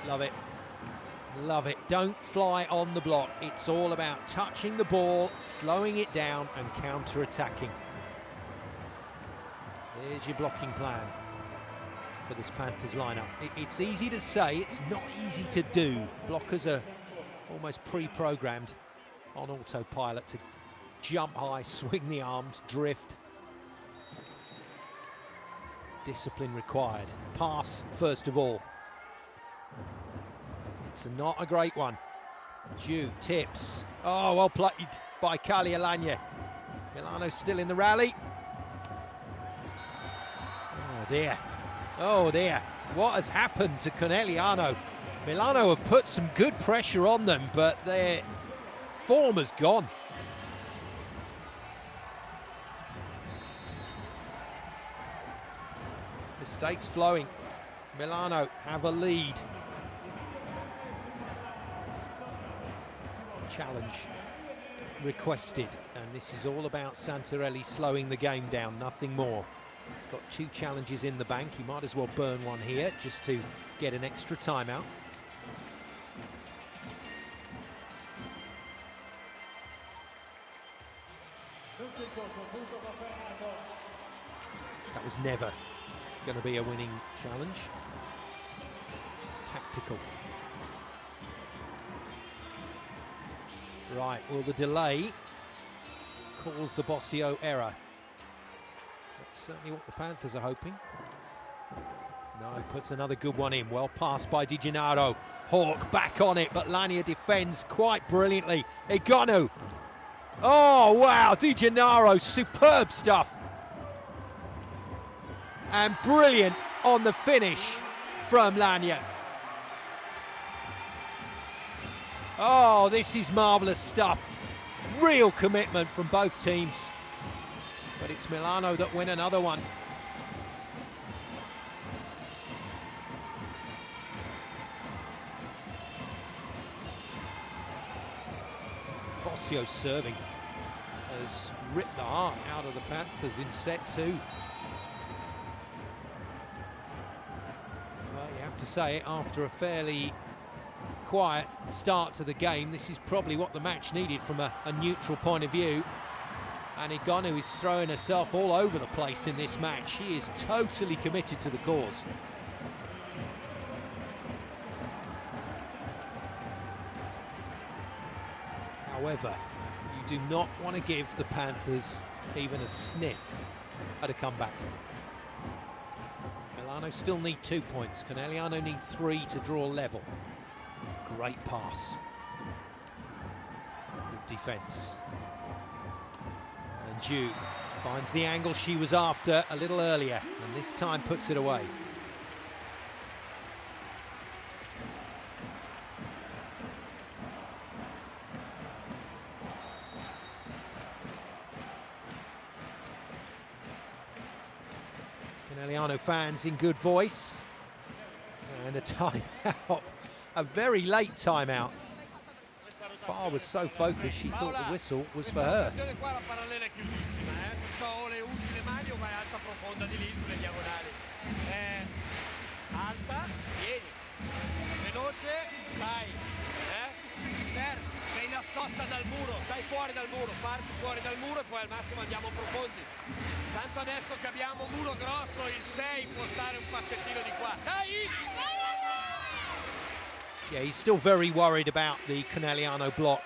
Love it. Love it. Don't fly on the block. It's all about touching the ball, slowing it down and counter-attacking. Here's your blocking plan for this Panthers lineup. It's easy to say, it's not easy to do. Blockers are almost pre-programmed on autopilot to jump high, swing the arms, drift. Discipline required. Pass first of all. It's not a great one. Ju tips. Oh, well played by Caneliano. Milano still in the rally. Oh dear. Oh dear. What has happened to Conegliano? Milano have put some good pressure on them, but their form has gone. Mistakes flowing. Milano have a lead. Challenge requested, and this is all about Santarelli slowing the game down, nothing more. He's got 2 challenges in the bank. He might as well burn one here just to get an extra timeout. That was never going to be a winning challenge. Tactical. Right, well, the delay caused the Bossio error. That's certainly what the Panthers are hoping. No, he puts another good one in. Well passed by Di Gennaro. Hawk back on it, but Lania defends quite brilliantly. Igonu. Oh, wow, Di Gennaro, superb stuff. And brilliant on the finish from Lania. Oh, this is marvellous stuff. Real commitment from both teams. But it's Milano that win another one. Bossio serving has ripped the heart out of the Panthers in set 2. Well, you have to say, after a fairly quiet start to the game, this is probably what the match needed from a neutral point of view. And Igonu is throwing herself all over the place in this match. She is totally committed to the cause. However, you do not want to give the Panthers even a sniff at a comeback. Milano still need 2 points. Caneliano need 3 to draw level. Great pass. Good defence. And Ju finds the angle she was after a little earlier, and this time puts it away. Caneliano fans in good voice. And a timeout, a very late timeout. Far was so focused, she thought the whistle was for her. Qua la parallela è chiusissima, perciò le usi le mani o vai alta profonda di lì sulle diagonali. Alta, vieni, veloce, stai, sei nascosta dal muro, stai fuori dal muro, parti fuori dal muro e poi al massimo andiamo profondi. Tanto adesso che abbiamo un muro grosso, il 6 può stare un passettino di qua. Dai! Yeah, he's still very worried about the Conegliano block.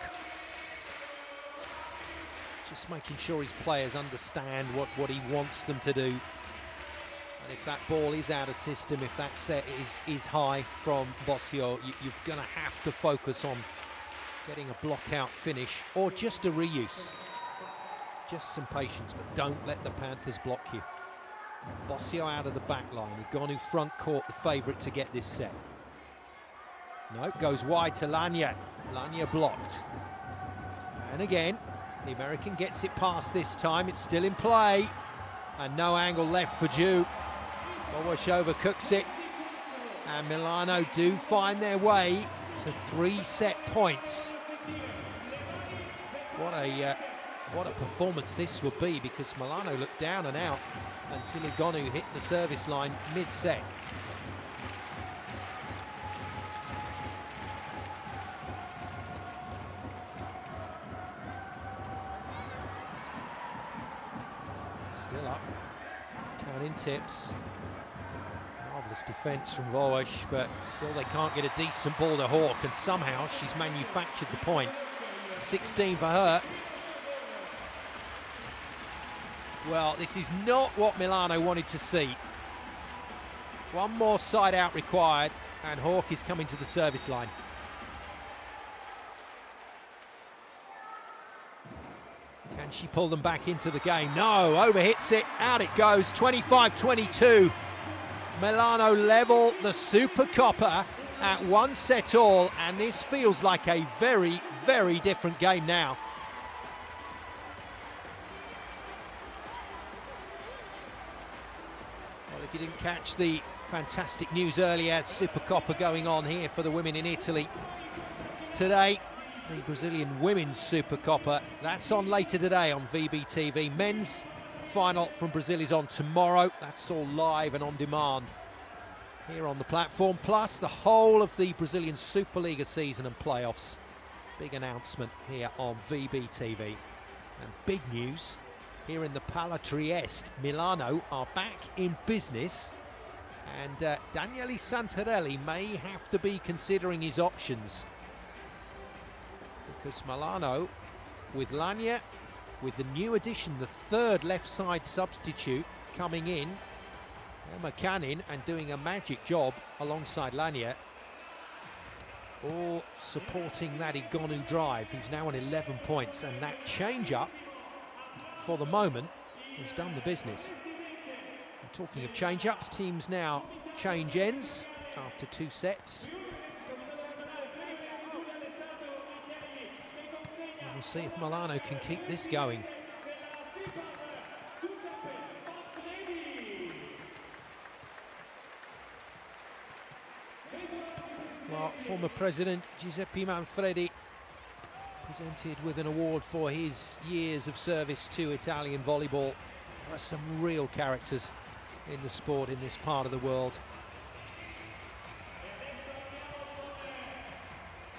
Just making sure his players understand what he wants them to do. And if that ball is out of system, if that set is high from Bossio, you're going to have to focus on getting a block-out finish or just a reuse. Just some patience, but don't let the Panthers block you. Bossio out of the back line. Igonu front court, the favourite to get this set. No, goes wide to Lanya. Lanya blocked. And again, the American gets it past this time. It's still in play. And no angle left for Ju. Boboshova cooks it. And Milano do find their way to 3 set points. What a performance this would be, because Milano looked down and out until Igonu hit the service line mid-set. Still up, counting tips. Marvellous defence from Vołóż, but still they can't get a decent ball to Hawk, and somehow she's manufactured the point. 16 for her. Well, this is not what Milano wanted to see. One more side out required, and Hawk is coming to the service line. Can she pull them back into the game? No, overhits it, out it goes, 25-22. Milano level the Supercoppa at 1 set all, and this feels like a very, very different game now. Well, if you didn't catch the fantastic news earlier, Supercoppa going on here for the women in Italy today. The Brazilian Women's Supercoppa, that's on later today on VBTV. Men's final from Brazil is on tomorrow. That's all live and on demand here on the platform. Plus the whole of the Brazilian Superliga season and playoffs. Big announcement here on VBTV. And big news here in the Pala Trieste. Milano are back in business. And Daniele Santarelli may have to be considering his options, because Milano, with Lanya, with the new addition, the third left side substitute coming in, Emma Cannon, and doing a magic job alongside Lanya, all supporting that Igonu drive. He's now on 11 points, and that change-up, for the moment, has done the business. And talking of change-ups, teams now change ends after 2 sets. We'll see if Milano can keep this going. Well, former President Giuseppe Manfredi presented with an award for his years of service to Italian volleyball. There are some real characters in the sport in this part of the world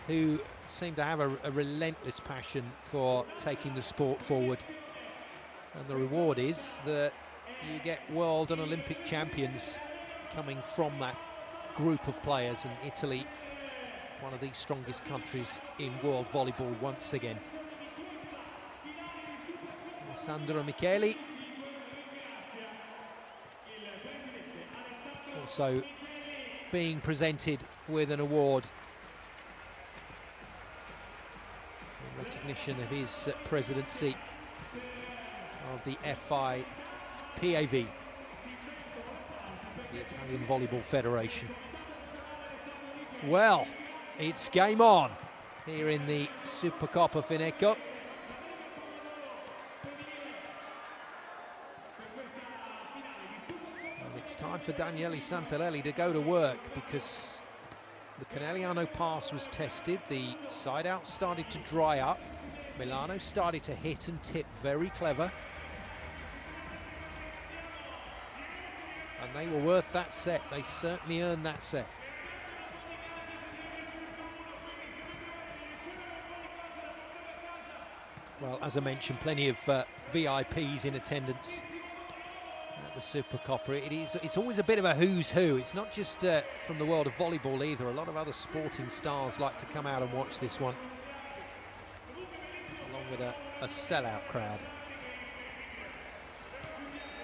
who seem to have a relentless passion for taking the sport forward, and the reward is that you get world and Olympic champions coming from that group of players, and Italy, one of the strongest countries in world volleyball once again. Sandro Micheli also being presented with an award in recognition of his presidency of the FIPAV, the Italian Volleyball Federation. Well, it's game on here in the Supercoppa Final. And it's time for Daniele Santarelli to go to work, because the Caneliano pass was tested, the side out started to dry up, Milano started to hit and tip very clever. And they were worth that set, they certainly earned that set. Well, as I mentioned, plenty of VIPs in attendance at the Supercoppa. It's always a bit of a who's who. It's not just from the world of volleyball either. A lot of other sporting stars like to come out and watch this one, along with a sellout crowd.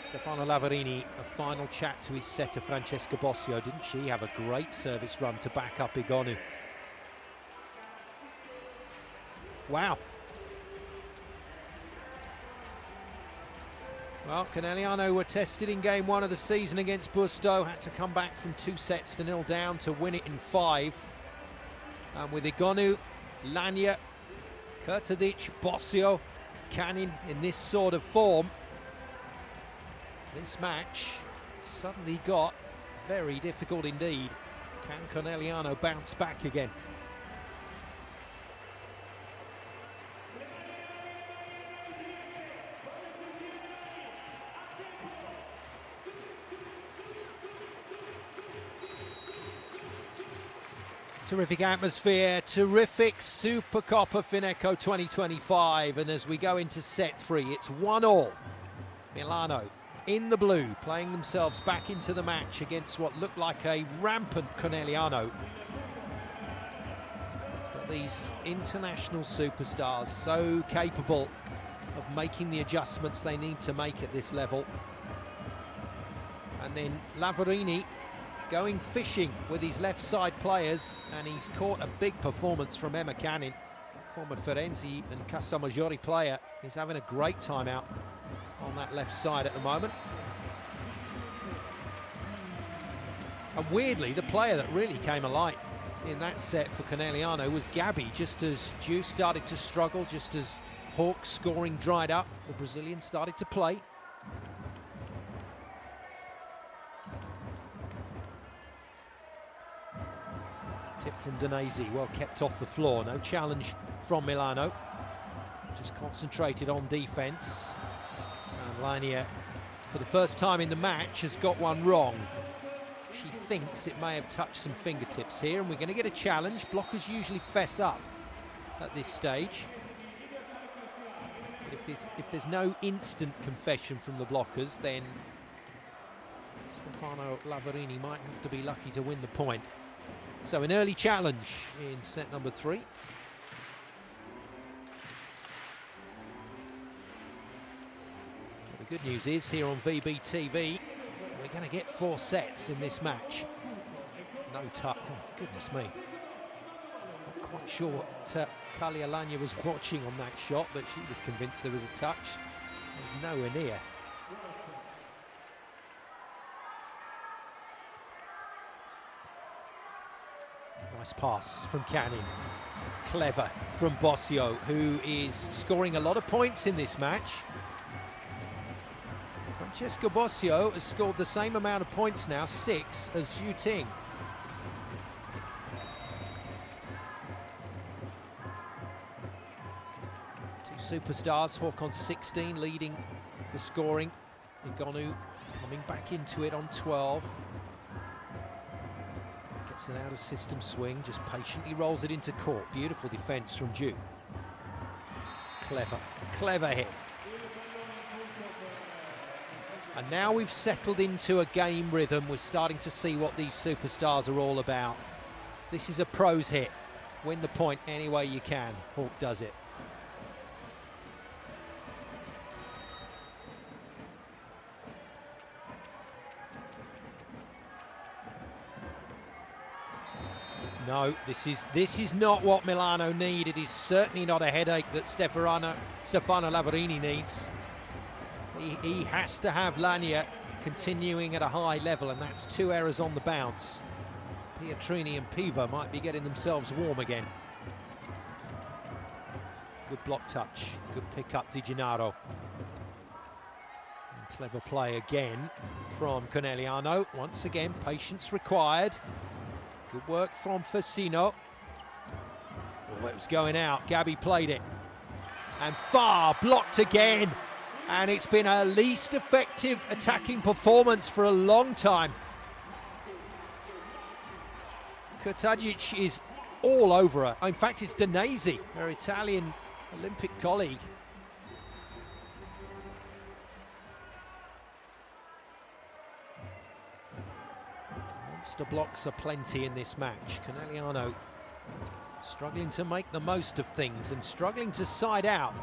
Stefano Lavarini, a final chat to his setter Francesca Bossio. Didn't she have a great service run to back up Igonu? Wow. Well, Caneliano were tested in game 1 of the season against Busto, had to come back from 2-0 down to win it in 5. And with Igonu, Lanya, Kurtadic, Bossio, Canin in this sort of form, this match suddenly got very difficult indeed. Can Conegliano bounce back again? Terrific atmosphere, terrific Supercoppa Final 2025, and as we go into set 3, it's 1-1. Milano in the blue, playing themselves back into the match against what looked like a rampant Conegliano. But these international superstars, so capable of making the adjustments they need to make at this level. And then Lavarini going fishing with his left side players, and he's caught a big performance from Emma Canin, former Firenze and Casamaggiore player. He's having a great time out on that left side at the moment. And weirdly, the player that really came alight in that set for Conegliano was Gabi. Just as Ju started to struggle, just as Hawk's scoring dried up, the Brazilian started to play. Tip from Danese, well kept off the floor. No challenge from Milano. Just concentrated on defence. And Lania, for the first time in the match, has got one wrong. She thinks it may have touched some fingertips here, and we're going to get a challenge. Blockers usually fess up at this stage. But if there's no instant confession from the blockers, then Stefano Lavarini might have to be lucky to win the point. So an early challenge in set number 3. Well, the good news is here on VBTV, we're going to get 4 sets in this match. No touch. Oh, goodness me. Not quite sure what Kalia Lanya was watching on that shot, but she was convinced there was a touch. There's nowhere near. Nice pass from Canin. Clever from Bossio, who is scoring a lot of points in this match. Francesca Bossio has scored the same amount of points now, 6, as Yu Ting. Two superstars, Hawk on 16, leading the scoring. Igonu coming back into it on 12. Gets an out-of-system swing, just patiently rolls it into court. Beautiful defence from Ju. Clever, clever hit. And now we've settled into a game rhythm. We're starting to see what these superstars are all about. This is a pro's hit. Win the point any way you can. Hawk does it. No, this is not what Milano need. It is certainly not a headache that Stefano Lavarini needs. He has to have Lania continuing at a high level, and that's 2 errors on the bounce. Pietrini and Piva might be getting themselves warm again. Good block touch, good pick up Di Gennaro. And clever play again from Conegliano. Once again, patience required. Good work from Fasino. Oh, it was going out. Gabi played it. And far blocked again. And it's been her least effective attacking performance for a long time. Kurtagic is all over her. In fact, it's Danesi, her Italian Olympic colleague. Monster blocks are plenty in this match. Caneliano struggling to make the most of things and struggling to side out.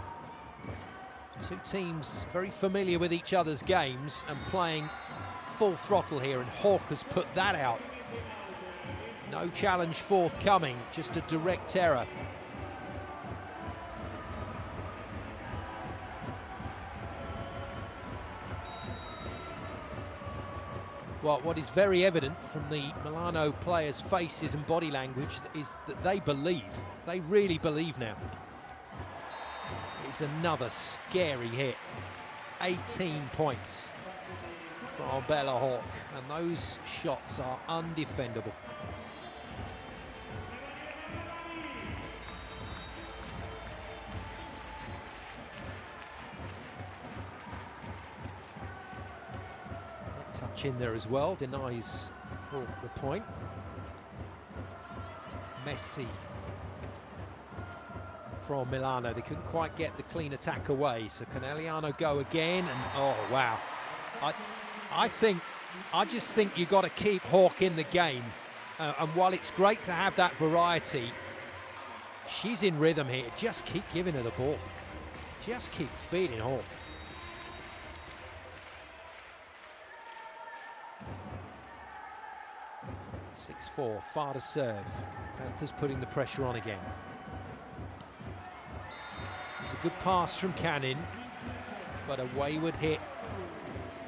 Two teams very familiar with each other's games and playing full throttle here, and Hawk has put that out. No challenge forthcoming, just a direct error. Well, what is very evident from the Milano players' faces and body language is that they believe. They really believe now. It's another scary hit. 18 points from Bella Hawk, and those shots are undefendable. Touch in there as well, denies Hawk the point. Messi from Milano, they couldn't quite get the clean attack away, so Caneliano go again, and oh wow, I just think you got to keep Hawk in the game, and while it's great to have that variety, she's in rhythm here. Just keep giving her the ball, just keep feeding Hawk. (6-4), far to serve. Panthers putting the pressure on again. It's a good pass from Canin, but a wayward hit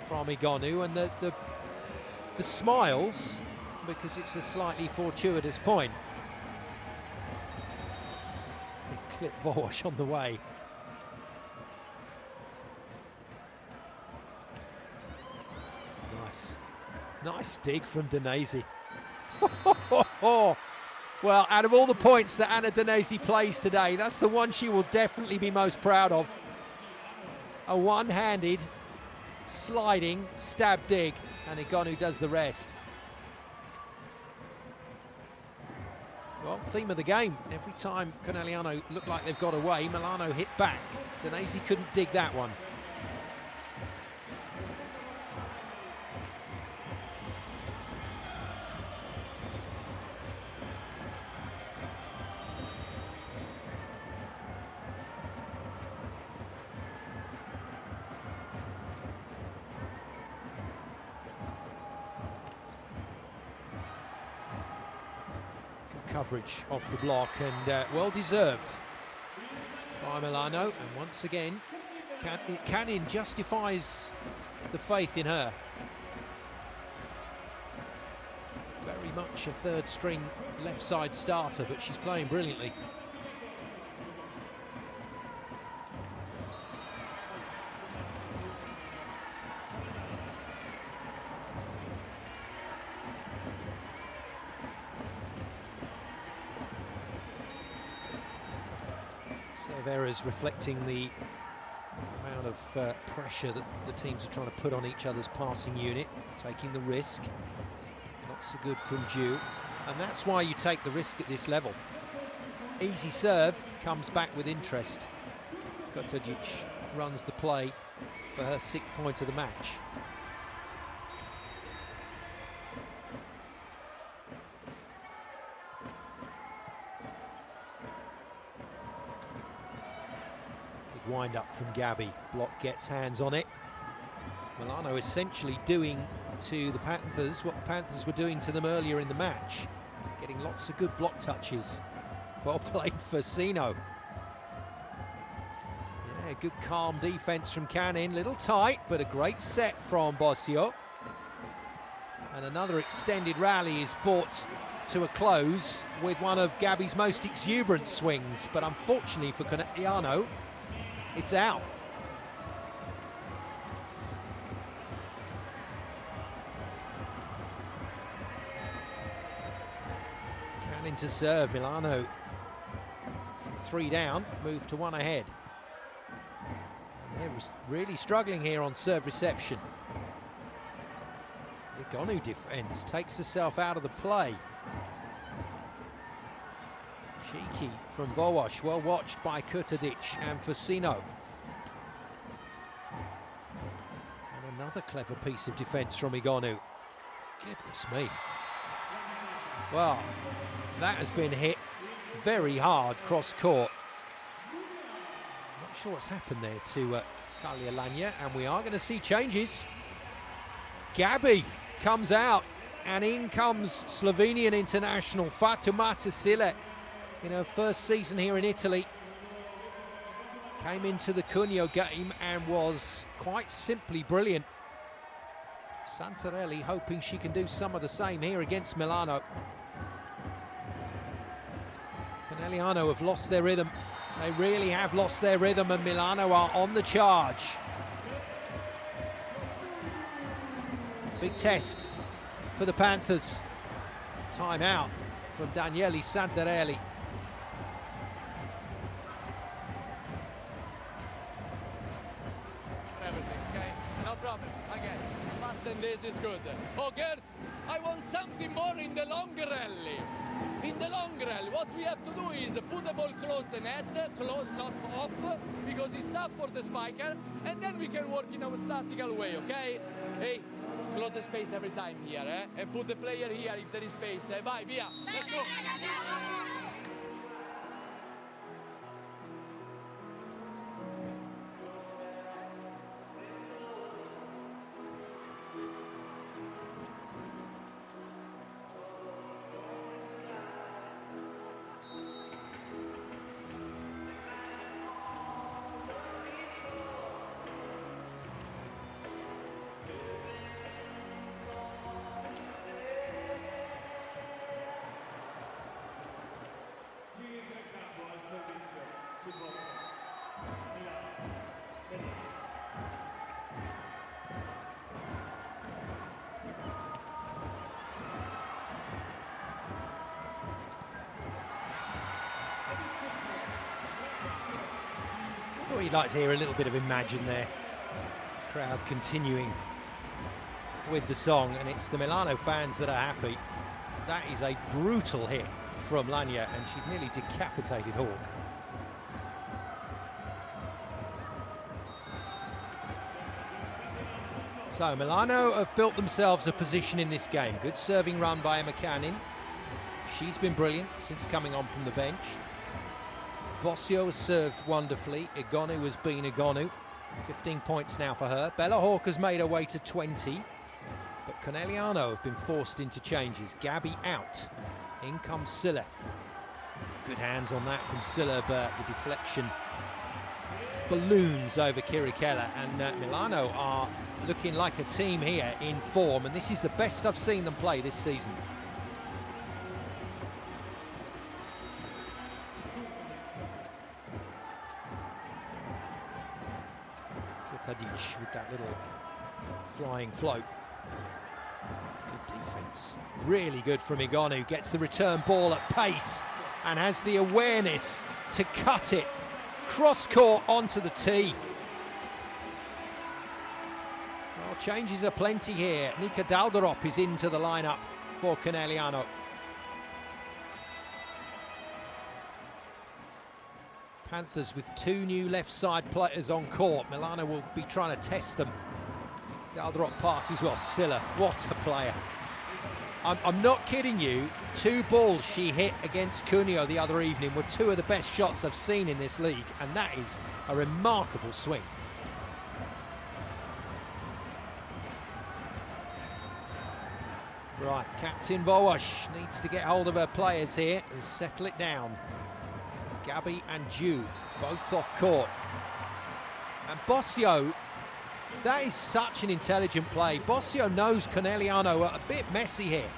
from Igonu, and the smiles, because it's a slightly fortuitous point. Clip Vowash on the way. Nice dig from Danesi. Well, out of all the points that Anna Danesi plays today, that's the one she will definitely be most proud of. A one-handed, sliding, stab dig, and Igonu does the rest. Well, theme of the game. Every time Conegliano looked like they've got away, Milano hit back. Danesi couldn't dig that one. Coverage off the block, and well deserved by Milano, and once again Canin justifies the faith in her. Very much a third string left side starter, but she's playing brilliantly. Serve errors reflecting the amount of pressure that the teams are trying to put on each other's passing unit, taking the risk. Not so good from Ju, and that's why you take the risk at this level. Easy serve, comes back with interest. Kurtagic runs the play for her 6th point of the match. Wind up from Gabi. Block gets hands on it. Milano essentially doing to the Panthers what the Panthers were doing to them earlier in the match, getting lots of good block touches. Well played for Sino. Yeah, good calm defence from Canin. Little tight, but a great set from Bosio. And another extended rally is brought to a close with one of Gabi's most exuberant swings. But unfortunately for Conegliano, it's out. Canin to serve. Milano from 3 down, move to 1 ahead. They're really struggling here on serve reception. Igonu defends, takes herself out of the play. Cheeky from Vowash, well watched by Kurtadic and Fusino. And another clever piece of defence from Igonu. Goodness me. Well, that has been hit very hard cross court. Not sure what's happened there to Caneliano, and we are going to see changes. Gabi comes out, and in comes Slovenian international Fatoumata Sile in her first season here in Italy. Came into the Cuneo game and was quite simply brilliant. Santarelli hoping she can do some of the same here against Milano. Caneliano have lost their rhythm. They really have lost their rhythm, and Milano are on the charge. Big test for the Panthers. Timeout from Daniele Santarelli. Everything, okay? No problem. Again, fast and this is good. Oh, girls, I want something more in the long rally. In the long rally, what we have to do is put the ball close the net, close, not off, because it's tough for the spiker, and then we can work in a statical way, okay? Hey, close the space every time here, and put the player here if there is space. Vai, via, let's go. Thought you'd like to hear a little bit of Imagine there. Crowd continuing with the song, and it's the Milano fans that are happy. That is a brutal hit from Lania, and she's nearly decapitated Hawk. So Milano have built themselves a position in this game. Good serving run by Emma Canin. She's been brilliant since coming on from the bench. Bosio has served wonderfully. Igonu has been Igonu. 15 points now for her. Bella Hawk has made her way to 20. But Conegliano have been forced into changes. Gabi out. In comes Silla. Good hands on that from Silla, but the deflection balloons over Kirikella. And Milano are looking like a team here in form. And this is the best I've seen them play this season. Tadic with that little flying float. Good defence. Really good from Igonu. Gets the return ball at pace and has the awareness to cut it cross court onto the tee. Well, changes are plenty here. Nika Dalderop is into the lineup for Caneliano. Panthers with 2 new left side players on court. Milano will be trying to test them. Dalderop passes well. Silla, what a player. I'm not kidding you. 2 balls she hit against Cuneo the other evening were 2 of the best shots I've seen in this league, and that is a remarkable swing. Right, Captain Vowash needs to get hold of her players here and settle it down. Gabi and Ju both off court. And Bossio, that is such an intelligent play. Bossio knows Conegliano are a bit messy here.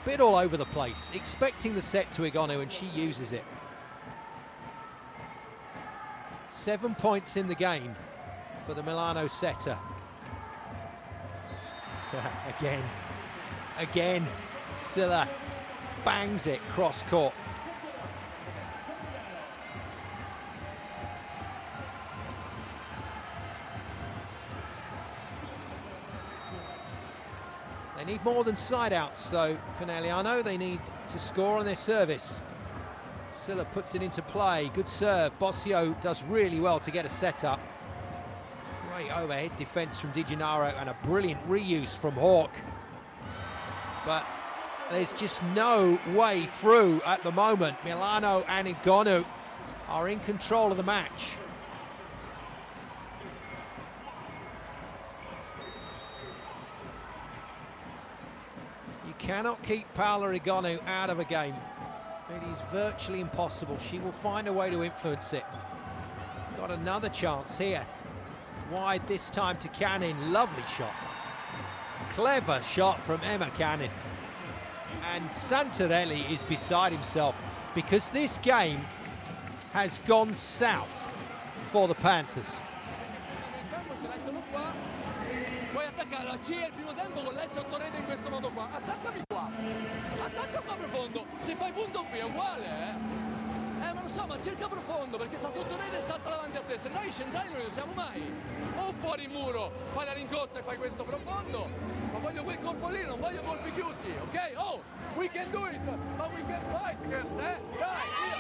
A bit all over the place, expecting the set to Igonu, and she uses it. 7 points in the game for the Milano setter. Again, Silla bangs it cross court. They need more than side outs, so Caneliano, they need to score on their service. Silla puts it into play, good serve. Bossio does really well to get a set up. Great overhead defence from Di Gennaro and a brilliant reuse from Hawk. But there's just no way through at the moment. Milano and Igonu are in control of the match. You cannot keep Paola Igonu out of a game. It is virtually impossible. She will find a way to influence it. Got another chance here. Wide this time to Cannon. Lovely shot. Clever shot from Emma Cannon. And Santarelli is beside himself because this game has gone south for the Panthers. Puoi attaccare la C il primo tempo con lei sotto rete in questo modo qua. Attaccami qua. Attacca qua profondo. Se fai punto qui è uguale, ma lo so, ma cerca profondo perché sta sotto rete e salta davanti a te. Se noi i centrali non ne siamo mai. O fuori il muro, fai la rincorsa e fai questo profondo. Ma voglio quel colpo lì, non voglio colpi chiusi, ok? Oh, we can do it, but we can fight, girls, Dai, via.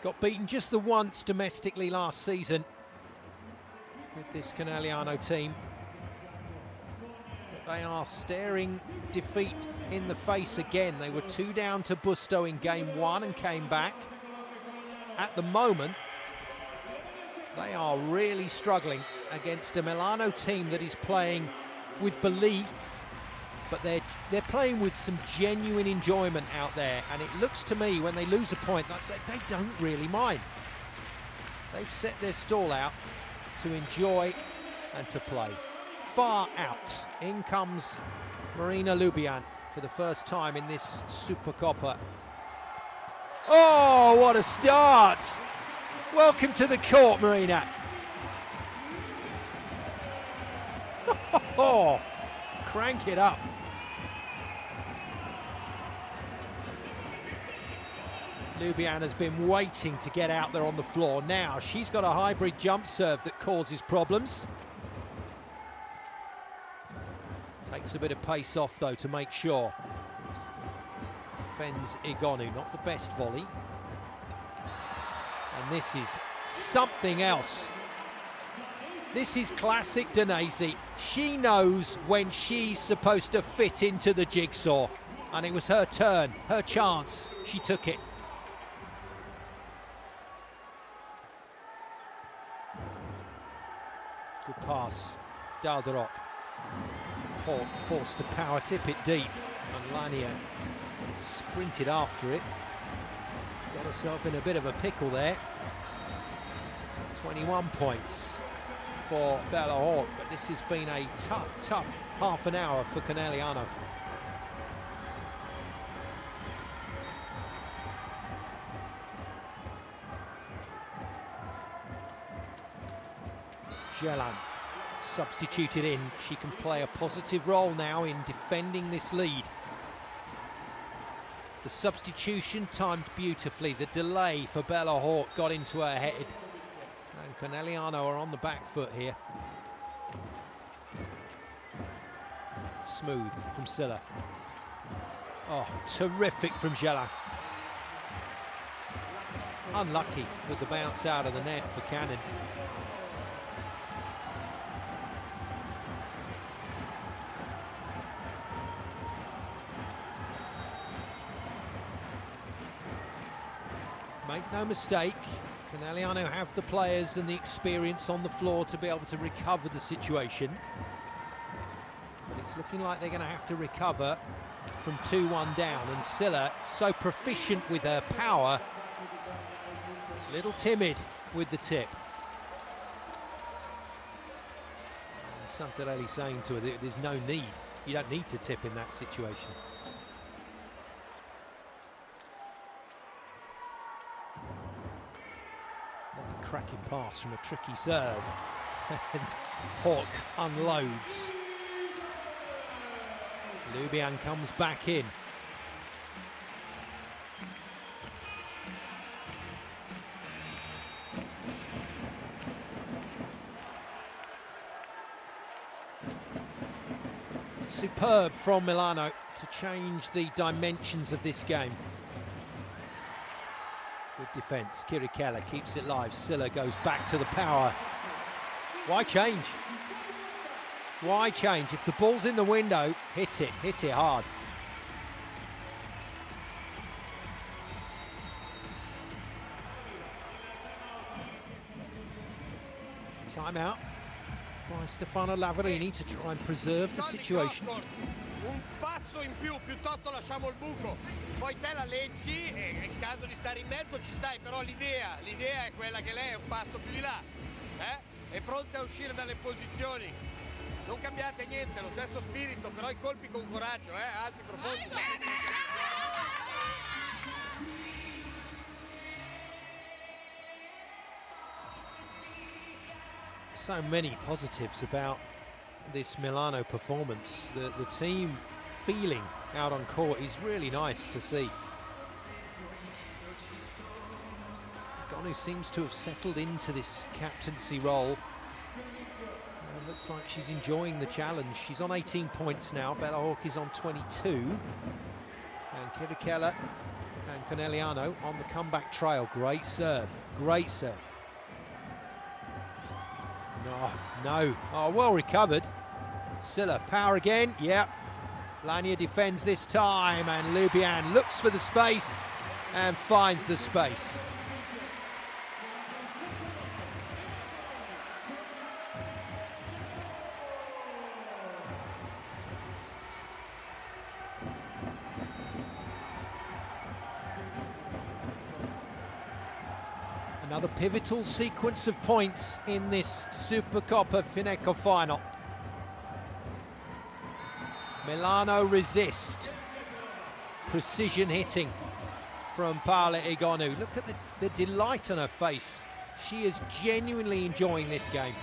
Got beaten just the once domestically last season with this Caneliano team. But they are staring defeat in the face again. They were 2 down to Busto in game 1 and came back. At the moment, they are really struggling against a Milano team that is playing with belief, but they're playing with some genuine enjoyment out there. And it looks to me, when they lose a point, that they don't really mind. They've set their stall out to enjoy and to play. Far out, in comes Marina Lubian for the first time in this Supercoppa. Oh, what a start! Welcome to the court, Marina. Oh, crank it up. Lubian has been waiting to get out there on the floor. Now she's got a hybrid jump serve that causes problems. Takes a bit of pace off though to make sure. Defends Igonu, not the best volley. And this is something else. This is classic Danese. She knows when she's supposed to fit into the jigsaw. And it was her turn, her chance. She took it. Good pass, Dalderop. Hawk forced to power tip it deep, and Lania sprinted after it. Got herself in a bit of a pickle there. 21 points for Bella Hawk, but this has been a tough half an hour for Caneliano. Jelan substituted in. She can play a positive role now in defending this lead. The substitution timed beautifully. The delay for Bella Hawk got into her head. And Conegliano are on the back foot here. Smooth from Silla. Oh, terrific from Jelan. Unlucky with the bounce out of the net for Cannon. Make no mistake, Caneliano have the players and the experience on the floor to be able to recover the situation. But it's looking like they're going to have to recover from 2-1 down. And Silla, so proficient with her power, a little timid with the tip. Santarelli saying to her that there's no need. You don't need to tip in that situation. Another cracking pass from a tricky serve. And Hawk unloads. Lubian comes back in. Superb from Milano to change the dimensions of this game. Good defence. Kirikella keeps it live. Silla goes back to the power. Why change? Why change? If the ball's in the window, hit it hard. Timeout by Stefano Lavarini to try and preserve the situation. Un passo in più, piuttosto lasciamo il buco. Poi te la leggi e in caso di stare in mezzo ci stai, però l'idea è quella che lei è un passo più di là. È pronta a uscire dalle posizioni. Non cambiate niente, lo stesso spirito, però i colpi con coraggio, alti, profondi. So many positives about this Milano performance. The team feeling out on court is really nice to see. Gonu seems to have settled into this captaincy role. Looks like she's enjoying the challenge. She's on 18 points now. Bella Hawk is on 22. And Kirikella and Conegliano on the comeback trail. Great serve. Great serve. No. Oh, well recovered. Silla, power again. Yep. Lania defends this time. And Lubian looks for the space and finds the space. Another pivotal sequence of points in this Supercoppa Final. Milano resist. Precision hitting from Paola Egonu. Look at the delight on her face. She is genuinely enjoying this game.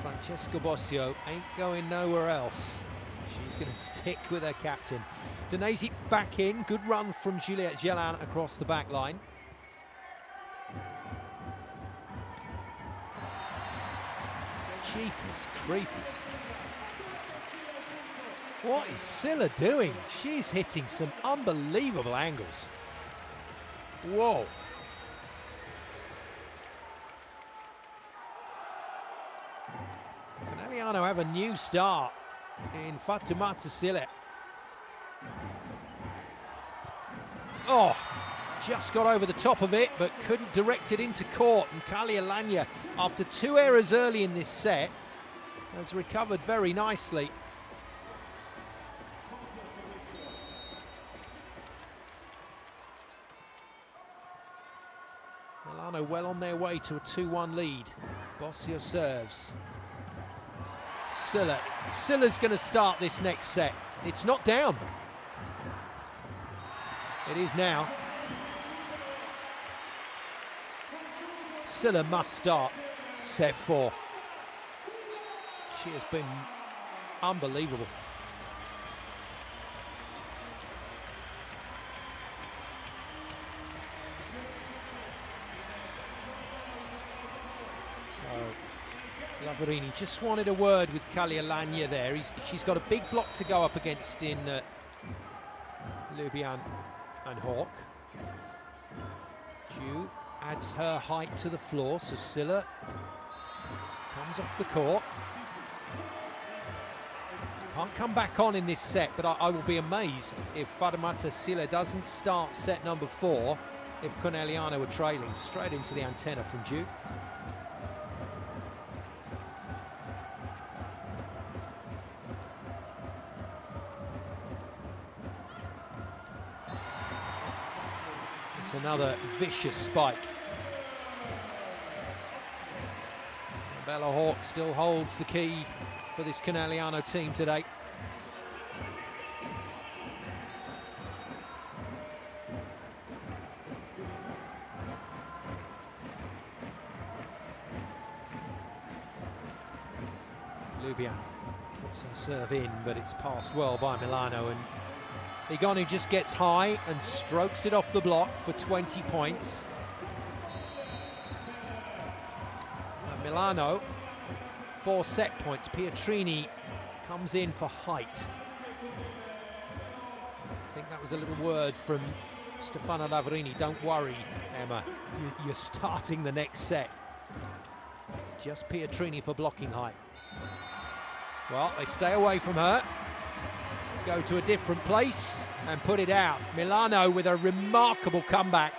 Francesca Bossio ain't going nowhere else. She's going to stick with her captain. Danesi back in. Good run from Juliette Gellan across the back line. Jeepers creepers. What is Silla doing? She's hitting some unbelievable angles. Whoa. Caneliano have a new start in Fatoumata Silla. Oh, just got over the top of it, but couldn't direct it into court. And Caneliano, after two errors early in this set, has recovered very nicely. Milano well on their way to a 2-1 lead. Bossio serves. Silla's going to start this next set. It's not down. It is now. Silla must start set 4. She has been unbelievable. So Lavarini just wanted a word with Caneliano there. She's got a big block to go up against in Lubian and Hawk. Ju adds her height to the floor, so Silla comes off the court. Can't come back on in this set, but I will be amazed if Fatoumata Silla doesn't start set number 4 if Conegliano were trailing. Straight into the antenna from Ju. It's another vicious spike. Bella Hawk still holds the key for this Caneliano team today. Lubian puts her serve in, but it's passed well by Milano, and Igonu just gets high and strokes it off the block for 20 points. And Milano, 4 set points. Pietrini comes in for height. I think that was a little word from Stefano Lavarini. Don't worry, Emma, you're starting the next set. It's just Pietrini for blocking height. Well, they stay away from her, go to a different place and put it out. Milano with a remarkable comeback,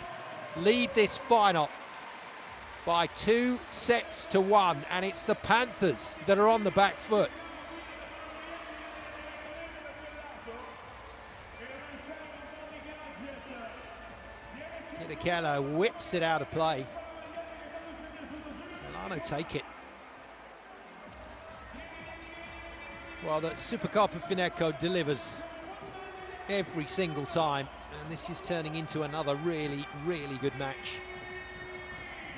lead this final by 2 sets to 1, and it's the Panthers that are on the back foot. Conegliano whips it out of play. Milano take it. Well, the Supercoppa Final delivers every single time, and this is turning into another really, really good match.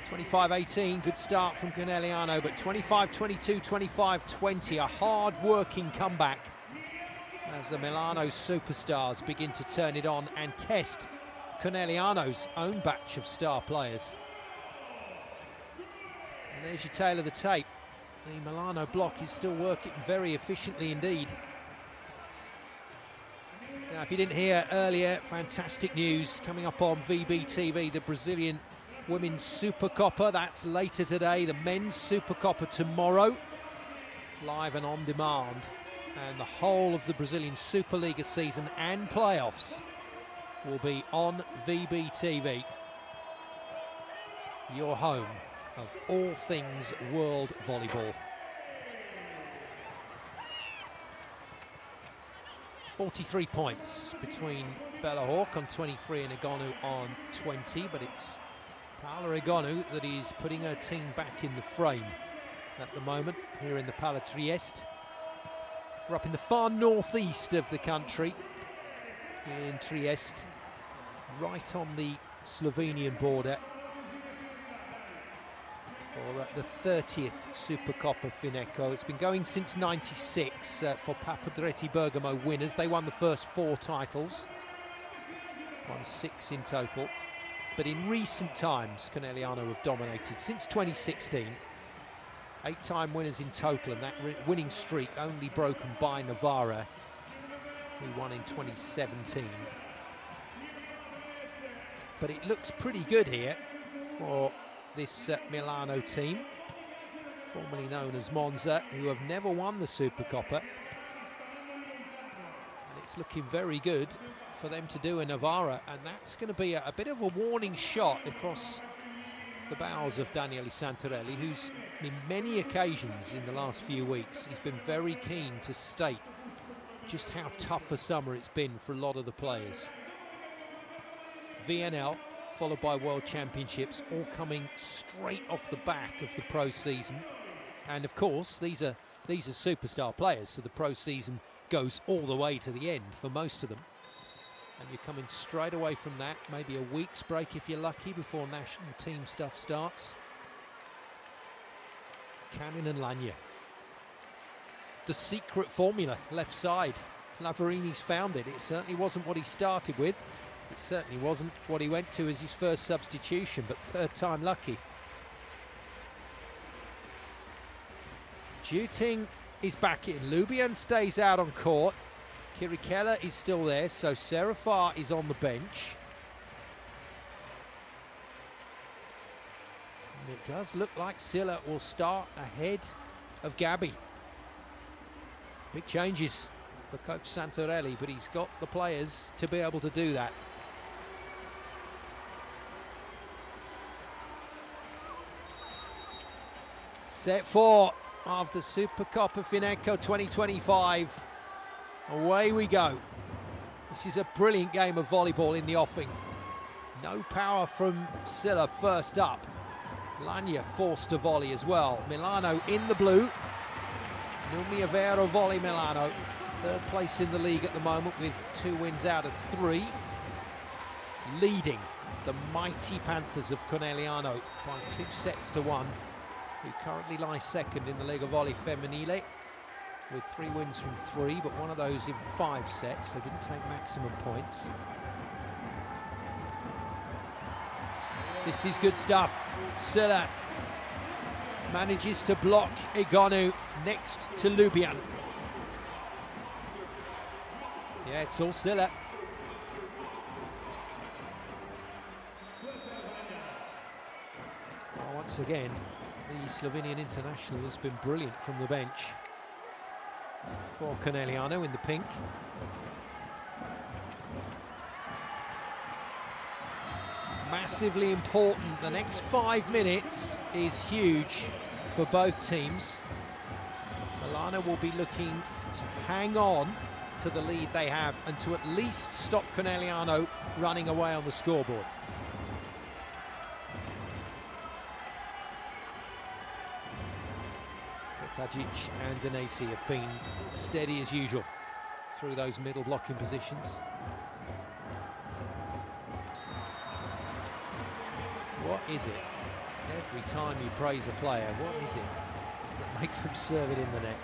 25-18, good start from Conegliano, but 25-22, 25-20, a hard-working comeback as the Milano superstars begin to turn it on and test Conegliano's own batch of star players. And there's your tail of the tape. The Milano block is still working very efficiently indeed. Now, if you didn't hear earlier, fantastic news coming up on VBTV, the Brazilian Women's Supercoppa. That's later today. The Men's Supercoppa tomorrow, live and on demand. And the whole of the Brazilian Superliga season and playoffs will be on VBTV, your home of all things world volleyball. 43 points between Bella Hawk on 23 and Igonu on 20, but it's Paola Igonu that is putting her team back in the frame at the moment here in the Pala Trieste. We're up in the far northeast of the country, in Trieste, right on the Slovenian border, for the 30th Supercoppa Final. It's been going since '96 for Papadretti Bergamo winners. They won the first 4 titles, won 6 in total. But in recent times, Conegliano have dominated since 2016. 8-time winners in total, and that winning streak only broken by Navarra, who won in 2017. But it looks pretty good here for this Milano team, formerly known as Monza, who have never won the Supercoppa. And it's looking very good for them to do in Navarra, and that's going to be a bit of a warning shot across the bows of Daniele Santarelli, who's in many occasions in the last few weeks, he's been very keen to state just how tough a summer it's been for a lot of the players. VNL, followed by World Championships, all coming straight off the back of the pro season. And of course, these are superstar players, so the pro season goes all the way to the end for most of them. And you're coming straight away from that, maybe a week's break if you're lucky before national team stuff starts. Cannon and Lanya. The secret formula, left side. Lavarini's found it. It certainly wasn't what he started with. It certainly wasn't what he went to as his first substitution, but third time lucky. Juting is back in. Lubian stays out on court. Kirikella is still there, so Serafar is on the bench. And it does look like Silla will start ahead of Gabi. Big changes for Coach Santarelli, but he's got the players to be able to do that. Set 4 of the Supercoppa Final 2025. Away we go. This is a brilliant game of volleyball in the offing. No power from Silla first up. Lagna forced to volley as well. Milano in the blue. Numia Vero Volley Milano. Third place in the league at the moment with 2 wins out of 3. Leading the mighty Panthers of Conegliano by 2 sets to 1. Who currently lie second in the Lega Volley Femminile with 3 wins from 3, but one of those in 5 sets, so didn't take maximum points. This is good stuff. Silla manages to block Egonu next to Lubian. Yeah, it's all Silla. Well, once again, the Slovenian international has been brilliant from the bench for Caneliano in the pink. Massively important. The next 5 minutes is huge for both teams. Milano will be looking to hang on to the lead they have and to at least stop Conegliano running away on the scoreboard. Tajic and Danesi have been steady as usual through those middle blocking positions. What is it? Every time you praise a player, what is it that makes them serve it in the net?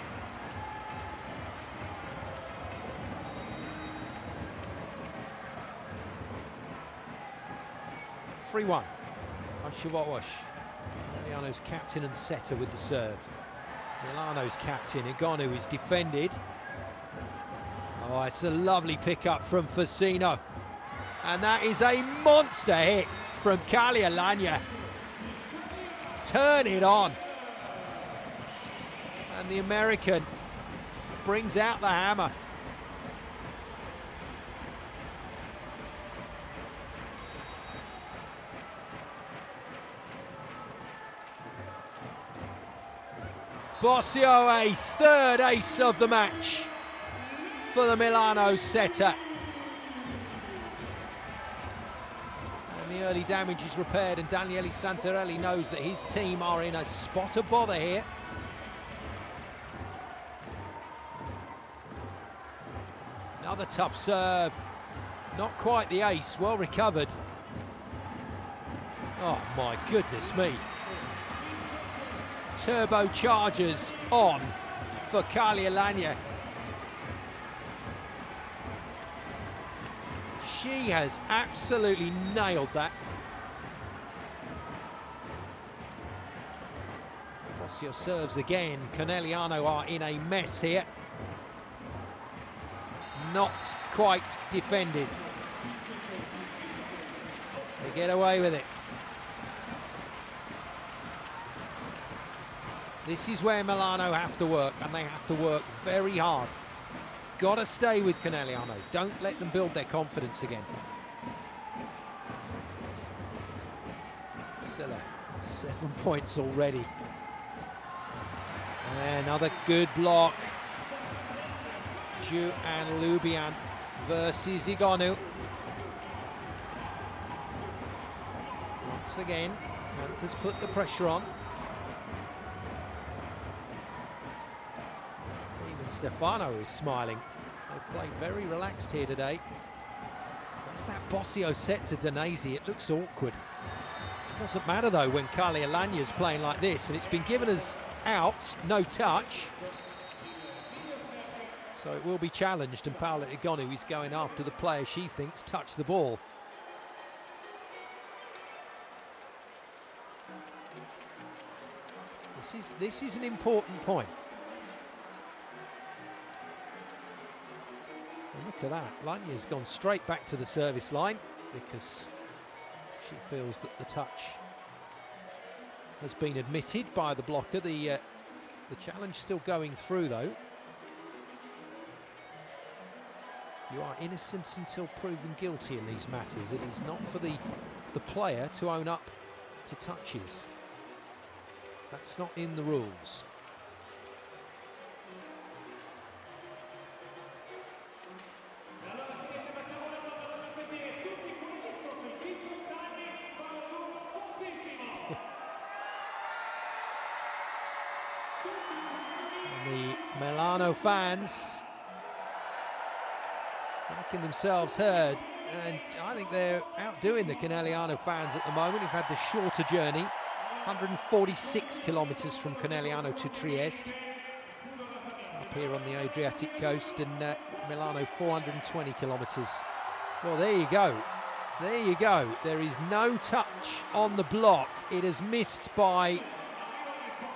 (3-1). Ashiwawash, Caneliano's captain and setter with the serve. Milano's captain, Egonu, is defended. Oh, it's a lovely pick-up from Fasino. And that is a monster hit from Caneliano. Turn it on. And the American brings out the hammer. Bossio ace, 3rd ace of the match for the Milano setter. And the early damage is repaired, and Daniele Santarelli knows that his team are in a spot of bother here. Another tough serve. Not quite the ace, well recovered. Oh my goodness me. Turbochargers on for Caneliano. She has absolutely nailed that. Bossio serves again. Caneliano are in a mess here. Not quite defended. They get away with it. This is where Milano have to work, and they have to work very hard. Got to stay with Caneliano. Don't let them build their confidence again. Silla, 7 points already. Another good block. Ju and Lubian versus Egonu. Once again, Panthers put the pressure on. Stefano is smiling. They've played very relaxed here today. That's that Bossio set to Danesi. It looks awkward. It doesn't matter though when Caneliano is playing like this, and it's been given as out, no touch. So it will be challenged, and Paola Egonu is going after the player she thinks touched the ball. This is an important point. And look at that, Lanya's gone straight back to the service line because she feels that the touch has been admitted by the blocker. The challenge still going through though. You are innocent until proven guilty in these matters. It is not for the player to own up to touches. That's not in the rules. Milano fans making themselves heard, and I think they're outdoing the Caneliano fans at the moment, who've had the shorter journey, 146 kilometres from Conegliano to Trieste, up here on the Adriatic coast, and Milano 420 kilometres. Well, there you go. There you go. There is no touch on the block. It has missed by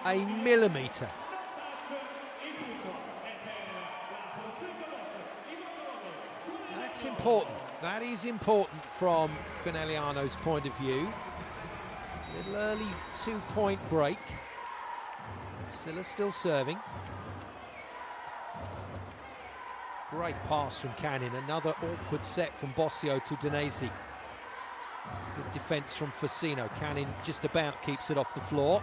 a millimetre. That's important. That is important from Conegliano's point of view. A little early 2-point break. Silla still serving. Great pass from Canin. Another awkward set from Bossio to Danesi. Good defence from Facino. Canin just about keeps it off the floor.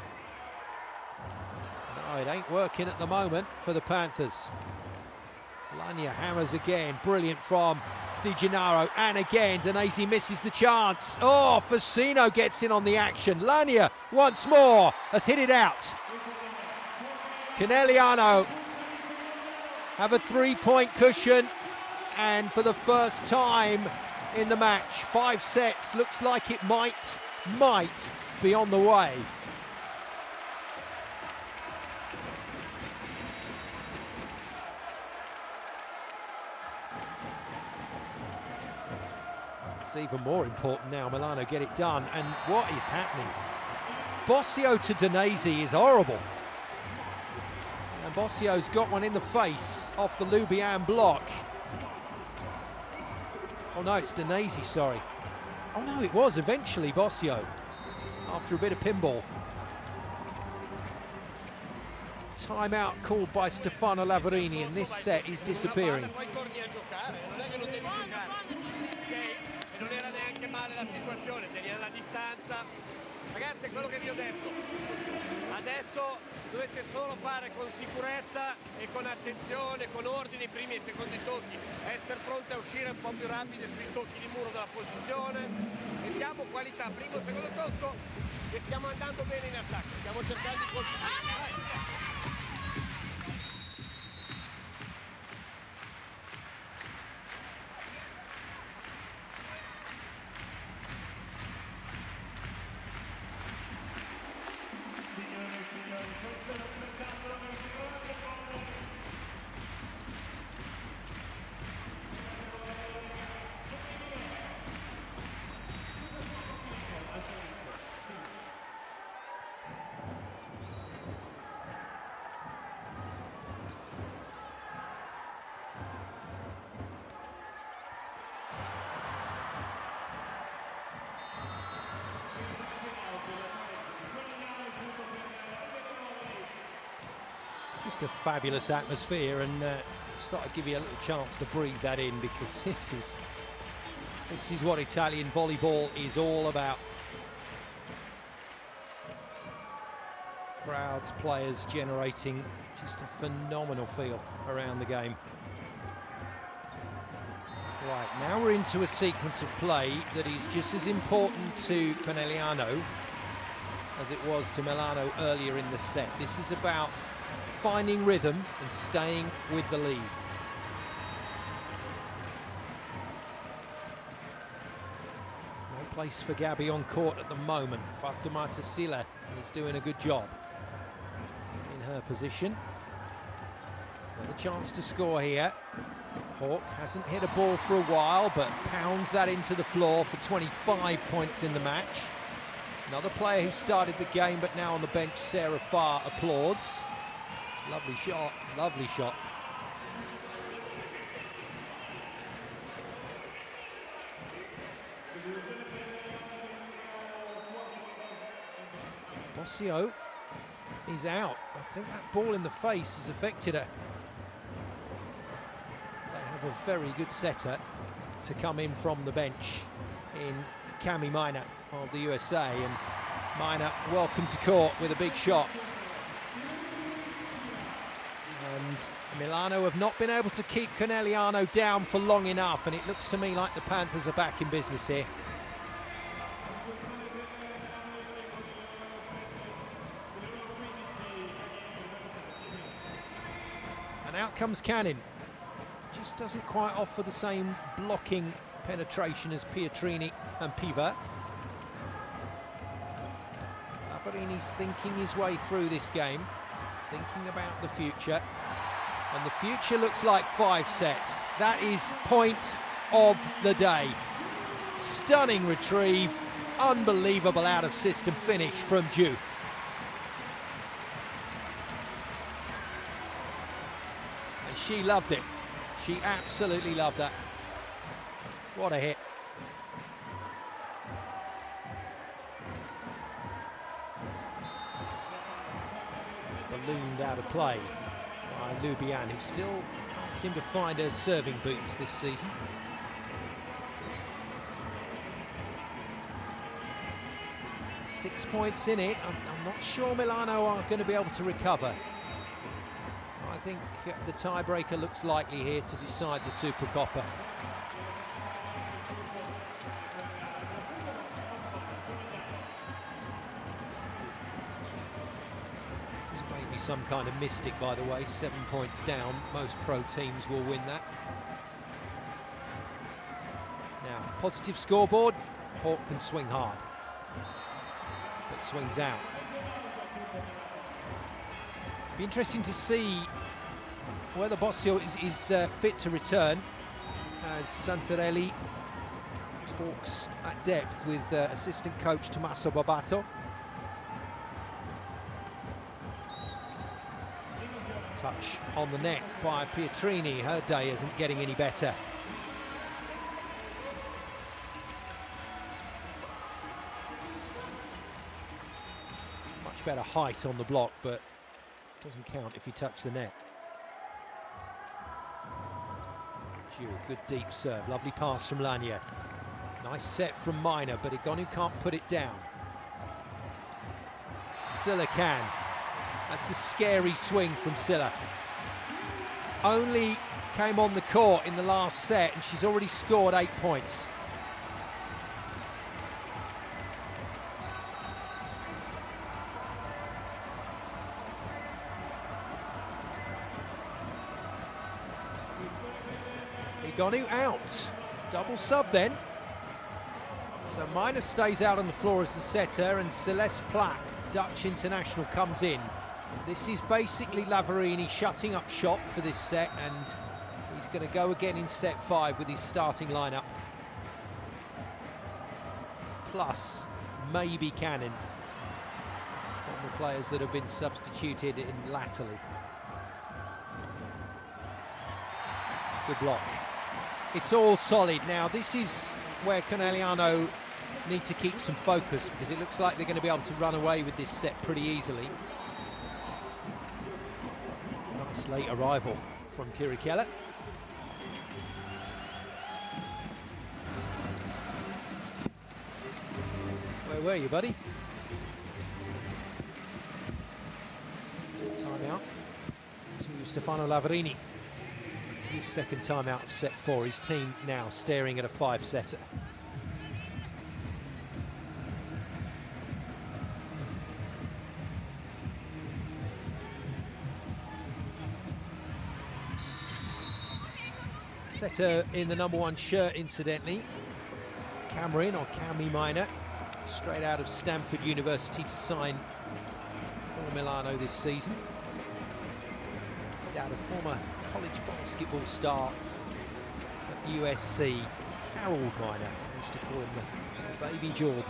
No, it ain't working at the moment for the Panthers. Lania hammers again. Brilliant from Di Gennaro. And again, Danesi misses the chance. Oh, Facino gets in on the action. Lania once more has hit it out. Caneliano have a 3-point cushion, and for the first time in the match, 5 sets, looks like it might be on the way. It's even more important now, Milano get it done, and what is happening? Bossio to Danesi is horrible. And Bossio's got one in the face off the Lubian block. Oh no, it's Danesi, sorry. Oh no, it was eventually Bossio, after a bit of pinball. Timeout called by Stefano Lavarini, and this set is disappearing. Ragazzi, è quello che vi ho detto. Adesso dovete solo fare con sicurezza e con attenzione, con ordine i primi e i secondi tocchi. Essere pronti a uscire un po' più rapidi sui tocchi di muro della posizione. Mettiamo qualità, primo e secondo tocco, e stiamo andando bene in attacco. Stiamo cercando di colpire. Just a fabulous atmosphere, and just thought I'd give you a little chance to breathe that in, because this is what Italian volleyball is all about. Crowds, players generating just a phenomenal feel around the game. Right, now we're into a sequence of play that is just as important to Conegliano as it was to Milano earlier in the set. This is about finding rhythm and staying with the lead. No place for Gabi on court at the moment. Fatuma Silla is doing a good job in her position. Another chance to score here. Hawk hasn't hit a ball for a while, but pounds that into the floor for 25 points in the match. Another player who started the game but now on the bench, Sarah Farr, applauds. Lovely shot, lovely shot. Bossio is out. I think that ball in the face has affected her. They have a very good setter to come in from the bench in Cami Minor of the USA, and Minor welcome to court with a big shot. And Milano have not been able to keep Conegliano down for long enough, and it looks to me like the Panthers are back in business here. And out comes Cannon. Just doesn't quite offer the same blocking penetration as Pietrini and Piva. Lavarini's thinking his way through this game, thinking about the future. And the future looks like 5 sets. That is point of the day. Stunning retrieve, unbelievable out-of-system finish from Ju. And she loved it. She absolutely loved that. What a hit. Ballooned out of play by Lubian, who still can't seem to find her serving boots this season. Six points in it. I'm not sure Milano are going to be able to recover. I think the tiebreaker looks likely here to decide the Supercoppa. This may be some kind of mystic, by the way. 7 points down. Most pro teams will win that. Now, positive scoreboard. Hawk can swing hard, but swings out. Be interesting to see whether Bossio is fit to return, as Santarelli talks at depth with assistant coach Tommaso Barbato. Touch on the net by Pietrini. Her day isn't getting any better. Much better height on the block, but doesn't count if you touch the net. Ju, good deep serve, lovely pass from Lania. Nice set from Minor, but Igonu can't put it down. Silla can. That's a scary swing from Silla. Only came on the court in the last set and she's already scored 8 points. Igonu out. Double sub then. So Minor stays out on the floor as the setter and Celeste Plack, Dutch international, comes in. This is basically Lavarini shutting up shop for this set, and he's going to go again in set 5 with his starting lineup. Plus maybe Cannon, from the players that have been substituted in latterly. Good block. It's all solid now. This is where Conegliano need to keep some focus, because it looks like they're going to be able to run away with this set pretty easily. Nice late arrival from Kirikella. Where were you, buddy? Time out to Stefano Lavarini. His second time out of set 4. His team now staring at a 5-setter. Setter in the #1 shirt, incidentally. Cameron, or Cami Minor, straight out of Stanford University to sign for Milano this season. Dad, a former college basketball star at USC, Harold Minor. I used to call him the baby Jordan.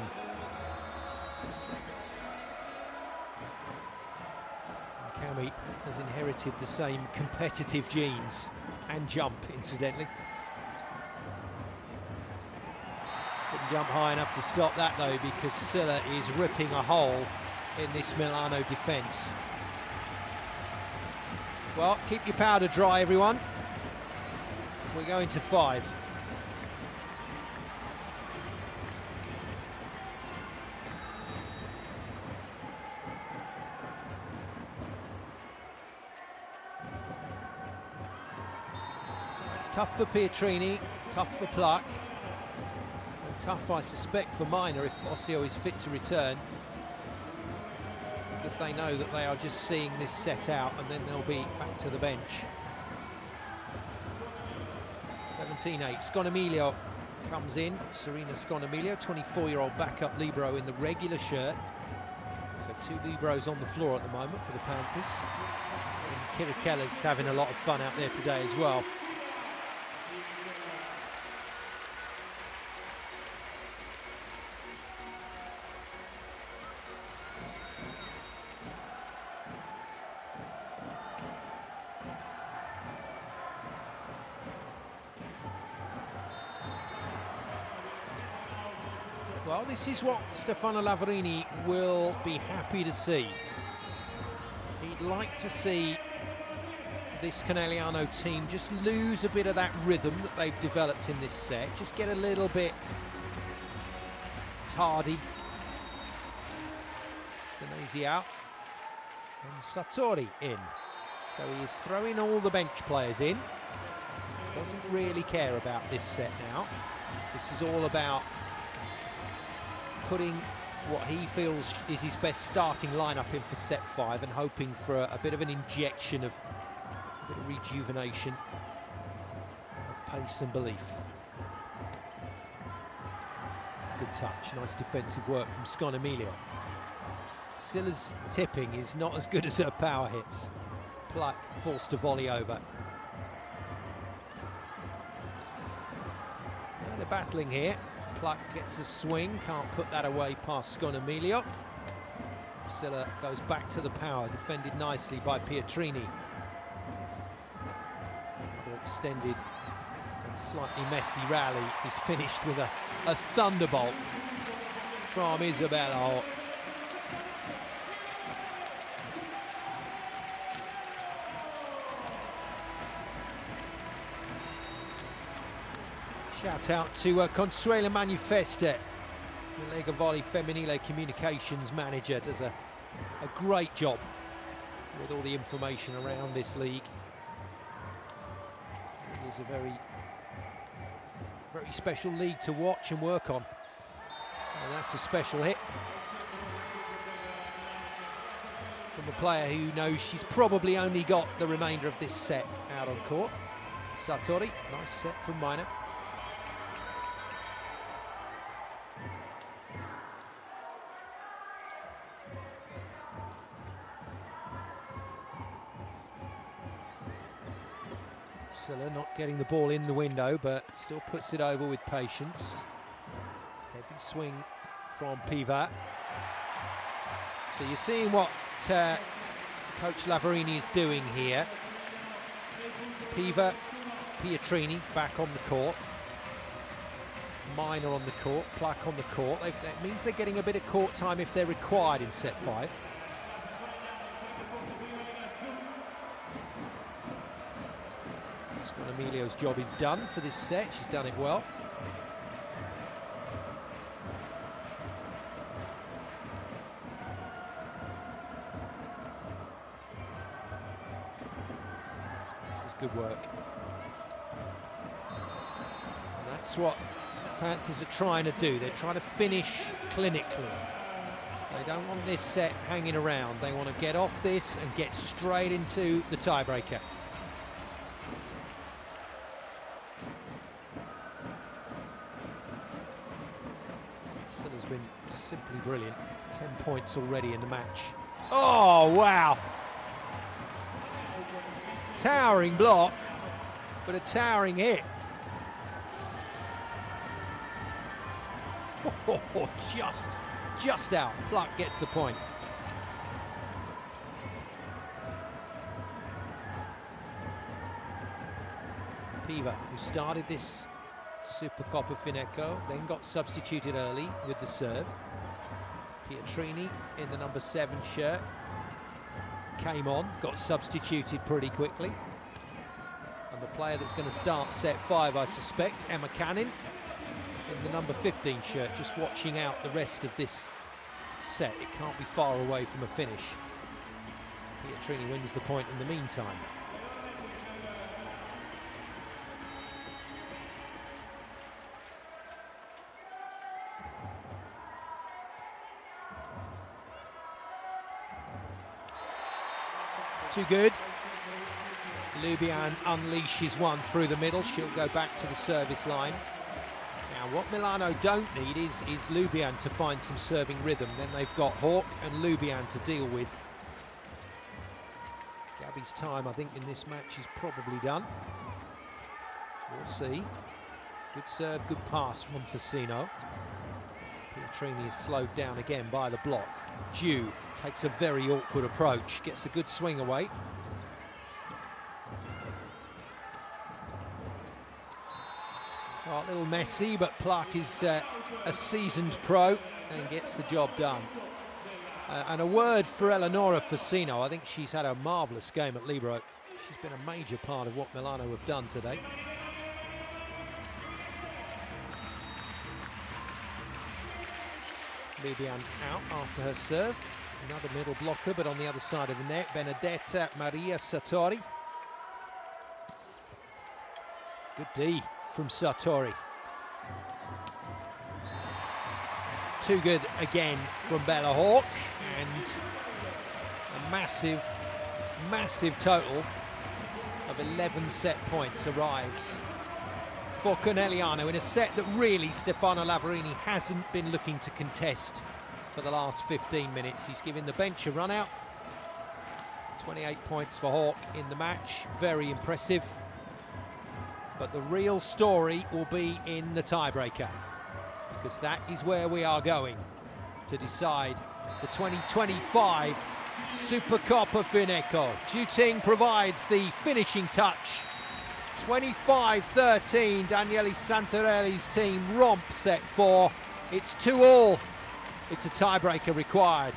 And Cami has inherited the same competitive genes and jump, incidentally. Couldn't jump high enough to stop that though, because Silla is ripping a hole in this Milano defence. Well, keep your powder dry, everyone. We're going to 5. It's tough for Pietrini, tough for Plack, and tough, I suspect, for Minor if Bossio is fit to return, because they know that they are just seeing this set out and then they'll be back to the bench. 17-8. Sconomilio comes in. Serena Sconomilio, 24-year-old backup libero in the regular shirt. So 2 liberos on the floor at the moment for the Panthers. And Kirikella's having a lot of fun out there today as well. Well, this is what Stefano Lavarini will be happy to see. He'd like to see this Conegliano team just lose a bit of that rhythm that they've developed in this set, just get a little bit tardy. Danesi out and Sartori in. So he is throwing all the bench players in. Doesn't really care about this set now. This is all about putting what he feels is his best starting lineup in for set 5 and hoping for a bit of an injection of a bit of rejuvenation, of pace and belief. Good touch, nice defensive work from Sconomilio. Scylla's tipping is not as good as her power hits. Pluck forced to volley over. Now they're battling here. Pluck gets a swing, can't put that away past Sconomilio. Scylla goes back to the power, defended nicely by Pietrini. The extended and slightly messy rally is finished with a thunderbolt from Isabella. Shout out to Consuela Manifeste, the Lega Volley Femminile Communications Manager, does a great job with all the information around this league. It is a very special league to watch and work on. And that's a special hit from a player who knows she's probably only got the remainder of this set out on court. Sartori, nice set from Minor. Scylla not getting the ball in the window, but still puts it over with patience. Heavy swing from Piva. So you're seeing what Coach Lavarini is doing here. Piva, Pietrini back on the court. Minor on the court, Pluck on the court. That means they're getting a bit of court time if they're required in set 5. Sconomilio's job is done for this set. She's done it well. This is good work. And that's what Panthers are trying to do. They're trying to finish clinically. They don't want this set hanging around. They want to get off this and get straight into the tiebreaker. Scylla's been simply brilliant. 10 points already in the match. Oh, wow. Towering block, but a towering hit. Oh, just out. Pluck gets the point. Piva, who started this Supercoppa Final, then got substituted early with the serve. Pietrini in the number 7 shirt came on, got substituted pretty quickly. And the player that's going to start set 5, I suspect, Emma Cannon, in the number 15 shirt, just watching out the rest of this set. It can't be far away from a finish. Pietrini wins the point in the meantime. Too good. Lubian unleashes one through the middle. She'll go back to the service line. Now, what Milano don't need is Lubian to find some serving rhythm. Then they've got Hawk and Lubian to deal with. Gabi's time, I think, in this match is probably done. We'll see. Good serve, good pass from Fasino. Pietrini is slowed down again by the block. Dew takes a very awkward approach, gets a good swing away. Oh, a little messy, but Pluck is a seasoned pro and gets the job done. And a word for Eleonora Fasino. I think she's had a marvellous game at libero. She's been a major part of what Milano have done today. Lubian out after her serve. Another middle blocker, but on the other side of the net, Benedetta Maria Sartori. Good D from Sartori. Too good again from Bella Hawk, and a massive, massive total of 11 set points arrives for Conegliano in a set that really Stefano Lavarini hasn't been looking to contest for the last 15 minutes. He's given the bench a run out. 28 points for Hawk in the match, very impressive. But the real story will be in the tiebreaker, because that is where we are going to decide the 2025 Supercoppa Final. Juting provides the finishing touch. 25-13, Daniele Santarelli's team romp set 4. It's 2-all. It's a tiebreaker required.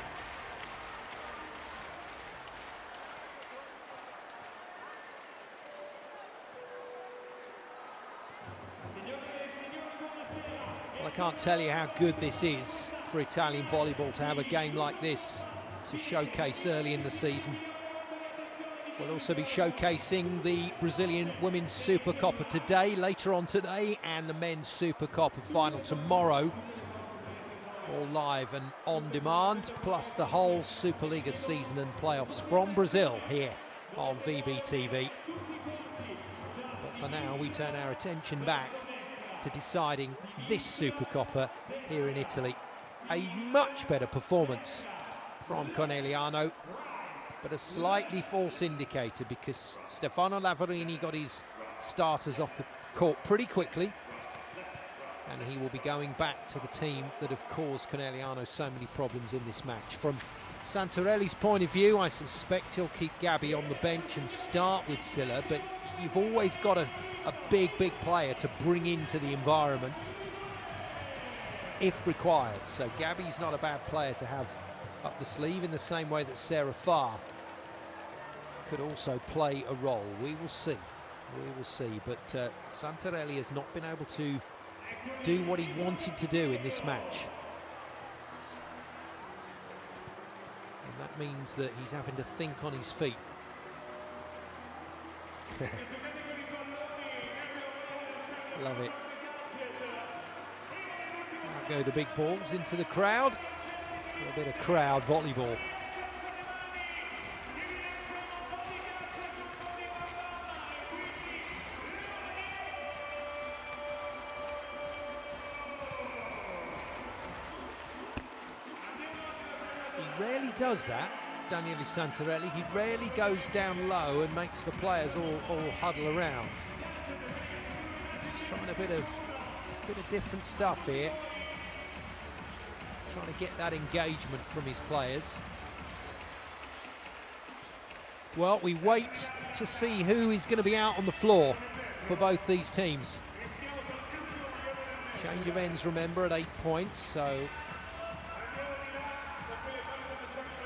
Well, I can't tell you how good this is for Italian volleyball to have a game like this to showcase early in the season. We'll also be showcasing the Brazilian Women's Supercoppa today, later on today, and the Men's Supercoppa Final tomorrow. All live and on demand, plus the whole Superliga season and playoffs from Brazil here on VBTV. But for now, we turn our attention back to deciding this Supercoppa here in Italy. A much better performance from Conegliano, but a slightly false indicator, because Stefano Lavarini got his starters off the court pretty quickly, and he will be going back to the team that have caused Conegliano so many problems in this match. From Santarelli's point of view, I suspect he'll keep Gabi on the bench and start with Silla, but you've always got a big player to bring into the environment if required. So Gabi's not a bad player to have up the sleeve, in the same way that Sarah Farr could also play a role. We will see. We will see. But Santarelli has not been able to do what he wanted to do in this match. And that means that he's having to think on his feet. Love it. Now go the big balls into the crowd. A bit of crowd volleyball. He rarely does that, Daniele Santarelli. He rarely goes down low and makes the players all huddle around. He's trying a bit of different stuff here. Trying to get that engagement from his players. Well, we wait to see who is going to be out on the floor for both these teams. Change of ends, remember, at 8 points, so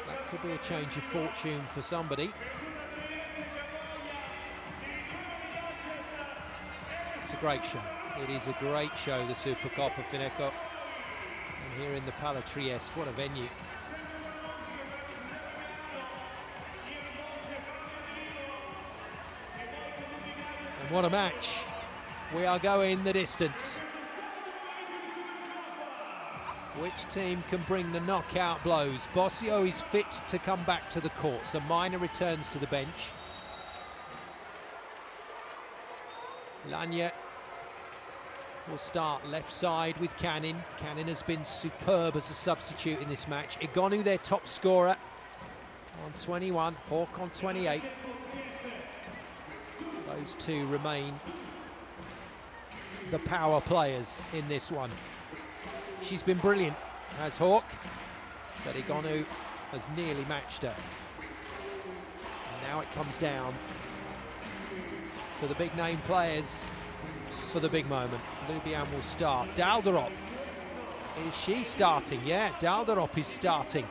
that could be a change of fortune for somebody. It's a great show. It is a great show, the Supercoppa Final. And here in the Pala Trieste, what a venue. And what a match. We are going the distance. Which team can bring the knockout blows? Bossio is fit to come back to the court, so Minor returns to the bench. Lanya will start left side with Canin. Canin has been superb as a substitute in this match. Igonu, their top scorer, on 21, Hawk on 28. Those two remain the power players in this one. She's been brilliant, has Hawk, but Igonu has nearly matched her. And now it comes down to the big name players for the big moment. Lubian will start. Dalderop, is she starting? Yeah, Dalderop is starting.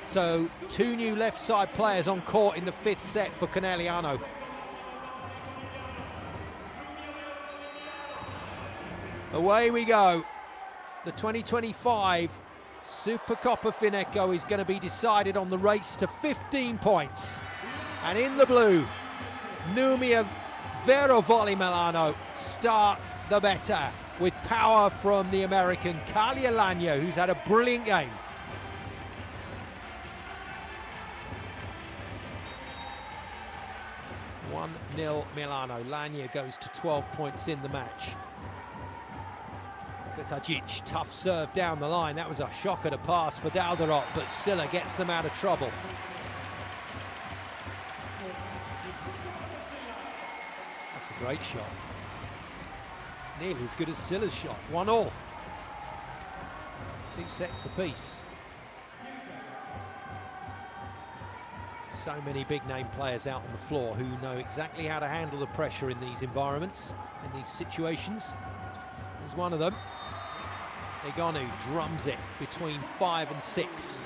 So 2 new left side players on court in the 5th set for Conegliano. Away we go. The 2025 Supercoppa Final is going to be decided on the race to 15 points. And in the blue, Numia Vero Volley Milano start the better with power from the American Caneliano, who's had a brilliant game. One 1-0 Milano. Lanya goes to 12 points in the match. Kutajic, tough serve down the line. That was a shocker to pass for Dalderot, but Silla gets them out of trouble. That's a great shot. Nearly as good as Silla's shot. 1-1. 2 sets apiece. So many big name players out on the floor who know exactly how to handle the pressure in these environments, in these situations. There's one of them. Igonu drums it between 5 and 6.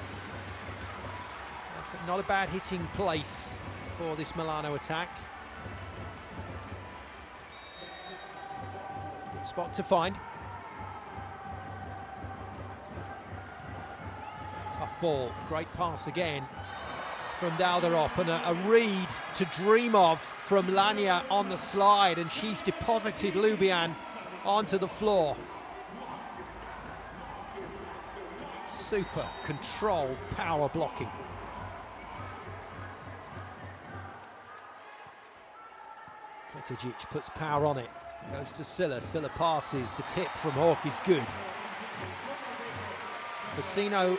That's not a bad hitting place for this Milano attack. Good spot to find. Tough ball, great pass again from Dalderop, and a read to dream of from Lanya on the slide, and she's deposited Lubian onto the floor. Super controlled power blocking. Kutajic puts power on it, goes to Silla. Silla passes, the tip from Hawk is good. Vecino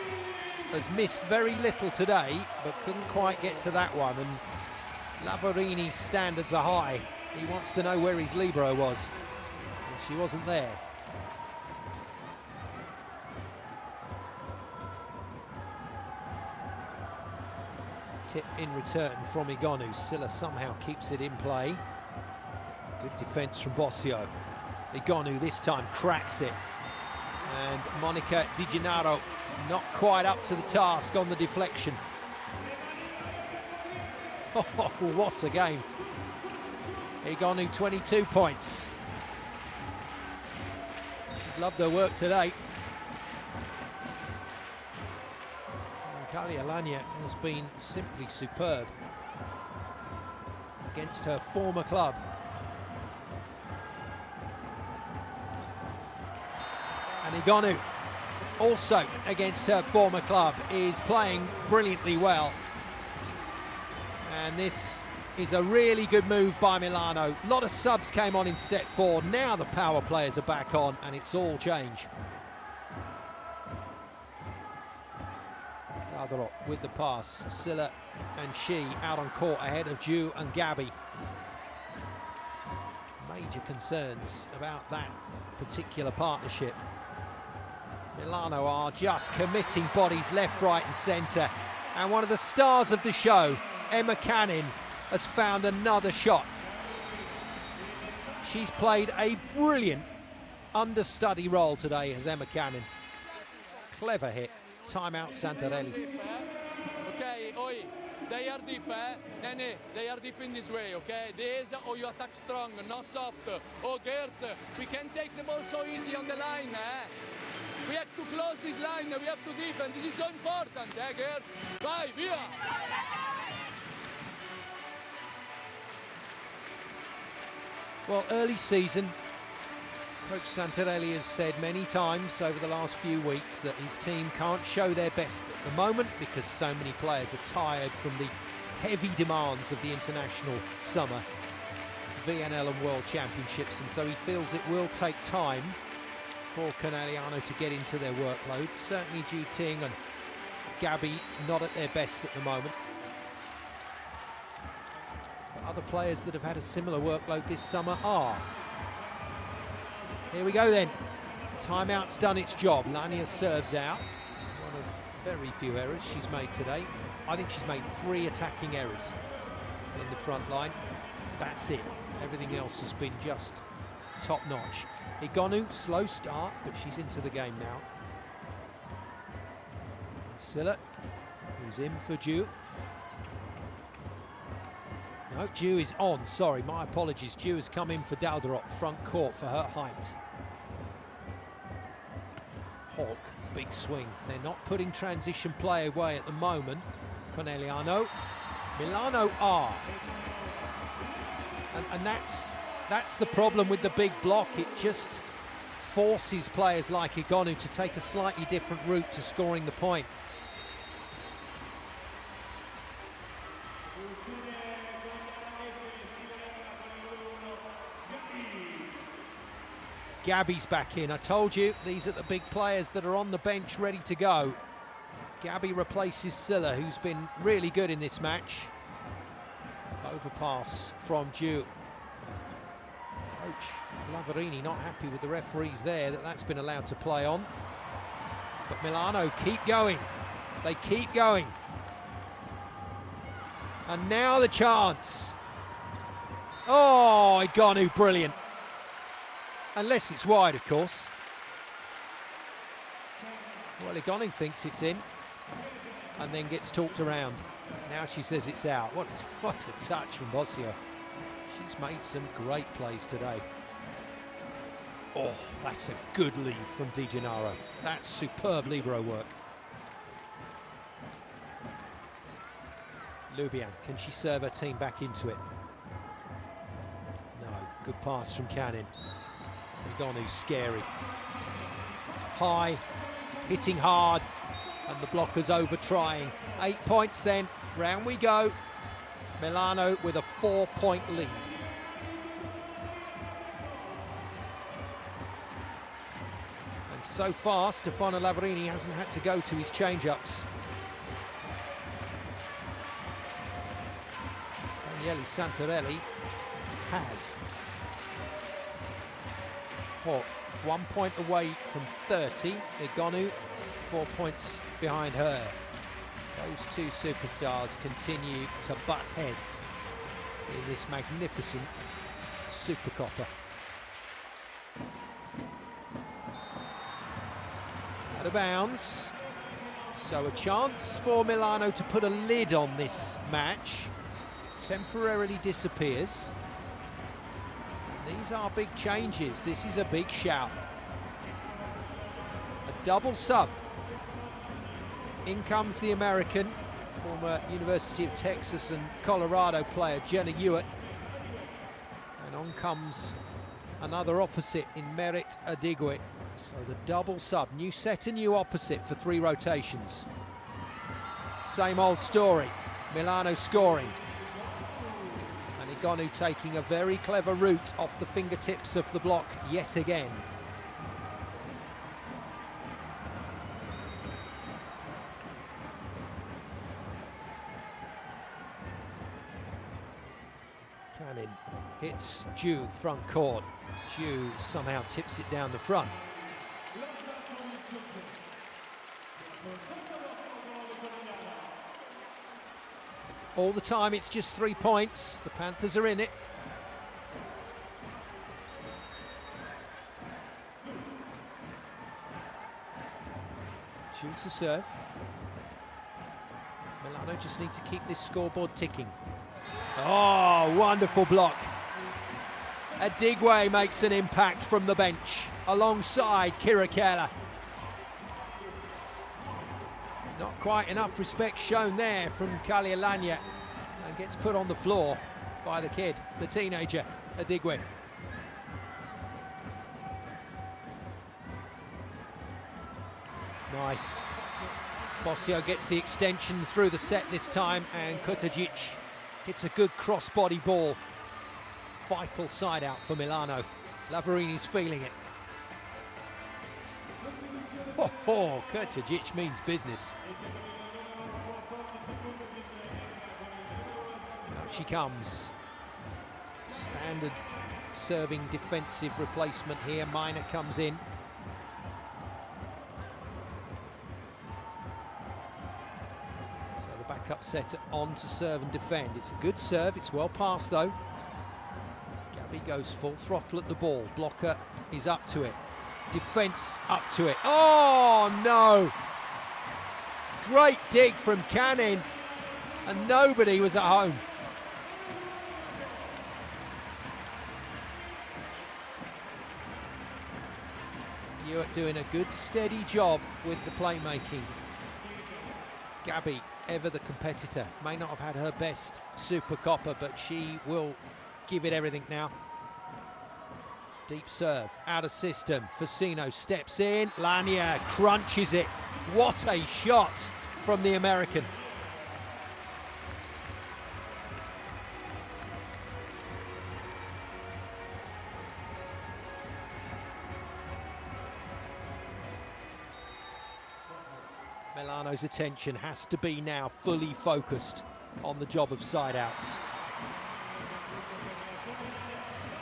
has missed very little today, but couldn't quite get to that one, and Lavarini's standards are high. He wants to know where his libero was, and she wasn't there. Tip in return from Igonu. Silla somehow keeps it in play. Good defence from Bossio. Igonu this time cracks it. And Monica Di Gennaro not quite up to the task on the deflection. Oh, what a game. Igonu 22 points. She's loved her work today. Caneliano has been simply superb against her former club. And Igonu, also against her former club, is playing brilliantly well. And this is a really good move by Milano. A lot of subs came on in set 4. Now the power players are back on, and it's all change. Dalderot with the pass. Silla and she out on court ahead of Ju and Gabi. Major concerns about that particular partnership. Milano are just committing bodies left, right and centre. And one of the stars of the show, Emma Canin, has found another shot. She's played a brilliant understudy role today as Emma Canin. Clever hit. Timeout Santarelli. Okay, oi, they are deep, Nene, they are deep in this way, okay? This, or you attack strong, not soft. Oh, girls, we can't take the ball so easy on the line, We have to close this line, we have to defend. This is so important, girls? Vai, via! Well, early season, Coach Santarelli has said many times over the last few weeks that his team can't show their best at the moment because so many players are tired from the heavy demands of the international summer. VNL and World Championships, and so he feels it will take time for Caneliano to get into their workload. Certainly Ju Ting and Gabi not at their best at the moment. But other players that have had a similar workload this summer are. Here we go then. Timeout's done its job. Lania serves out. One of very few errors she's made today. I think she's made 3 attacking errors in the front line. That's it. Everything else has been just top-notch. Igonu, slow start, but she's into the game now. And Silla, who's in for Ju. No, Ju is on, sorry, my apologies. Ju has come in for Dalderot, front court for her height. Hawk, big swing. They're not putting transition play away at the moment. Conegliano. Milano are. And that's the problem with the big block. It just forces players like Igonu to take a slightly different route to scoring the point. Gabi's back in. I told you, these are the big players that are on the bench ready to go. Gabi replaces Silla, who's been really good in this match. Overpass from Ju. Coach Lavarini not happy with the referees there that's been allowed to play on. But Milano keep going. They keep going. And now the chance. Oh, Igonu, brilliant. Unless it's wide, of course. Well, Igonu thinks it's in and then gets talked around. Now she says it's out. What a touch from Bossio. She's made some great plays today. Oh, that's a good lead from Di Gennaro. That's superb libero work. Lubian, can she serve her team back into it? No, good pass from Cannon. Igonu, scary. High, hitting hard, and the blockers over trying. 8 points then, round we go. Milano with a 4-point lead. And so far, Stefano Lavarini hasn't had to go to his change-ups. Daniele Santarelli has. Hawk, 1 point away from 30. Igonu, 4 points behind her. Those two superstars continue to butt heads in this magnificent Supercoppa. Out of bounds. So a chance for Milano to put a lid on this match. Temporarily disappears. These are big changes. This is a big shout. A double sub. In comes the American, former University of Texas and Colorado player, Jenna Hewitt. And on comes another opposite in Merit Adigwe. So the double sub. New set, a new opposite for 3 rotations. Same old story. Milano scoring. Igonu taking a very clever route off the fingertips of the block yet again. Cannon hits Ju front court. Ju somehow tips it down the front. All the time it's just 3 points. The Panthers are in it. Shoots a serve. Milano just need to keep this scoreboard ticking. Oh, wonderful block. Adigwe makes an impact from the bench alongside Kira Keller. Not quite enough respect shown there from Kalialanya, and gets put on the floor by the kid, the teenager, Adigwe. Nice. Bossio gets the extension through the set this time, and Kutajic hits a good cross-body ball. vital side out for Milano. Lavarini's feeling it. Oh, Kurtajic means business. Out she comes. Standard serving defensive replacement here. Minor comes in. So the backup setter on to serve and defend. It's a good serve, it's well passed though. Gabi goes full throttle at the ball. Blocker is up to it. Defence up to it. Oh no! Great dig from Canin, and nobody was at home. Ewart doing a good steady job with the playmaking. Gabi, ever the competitor, may not have had her best Supercoppa, but she will give it everything now. Deep serve, out of system. Facino steps in. Lania crunches it. What a shot from the American. Milano's attention has to be now fully focused on the job of side outs.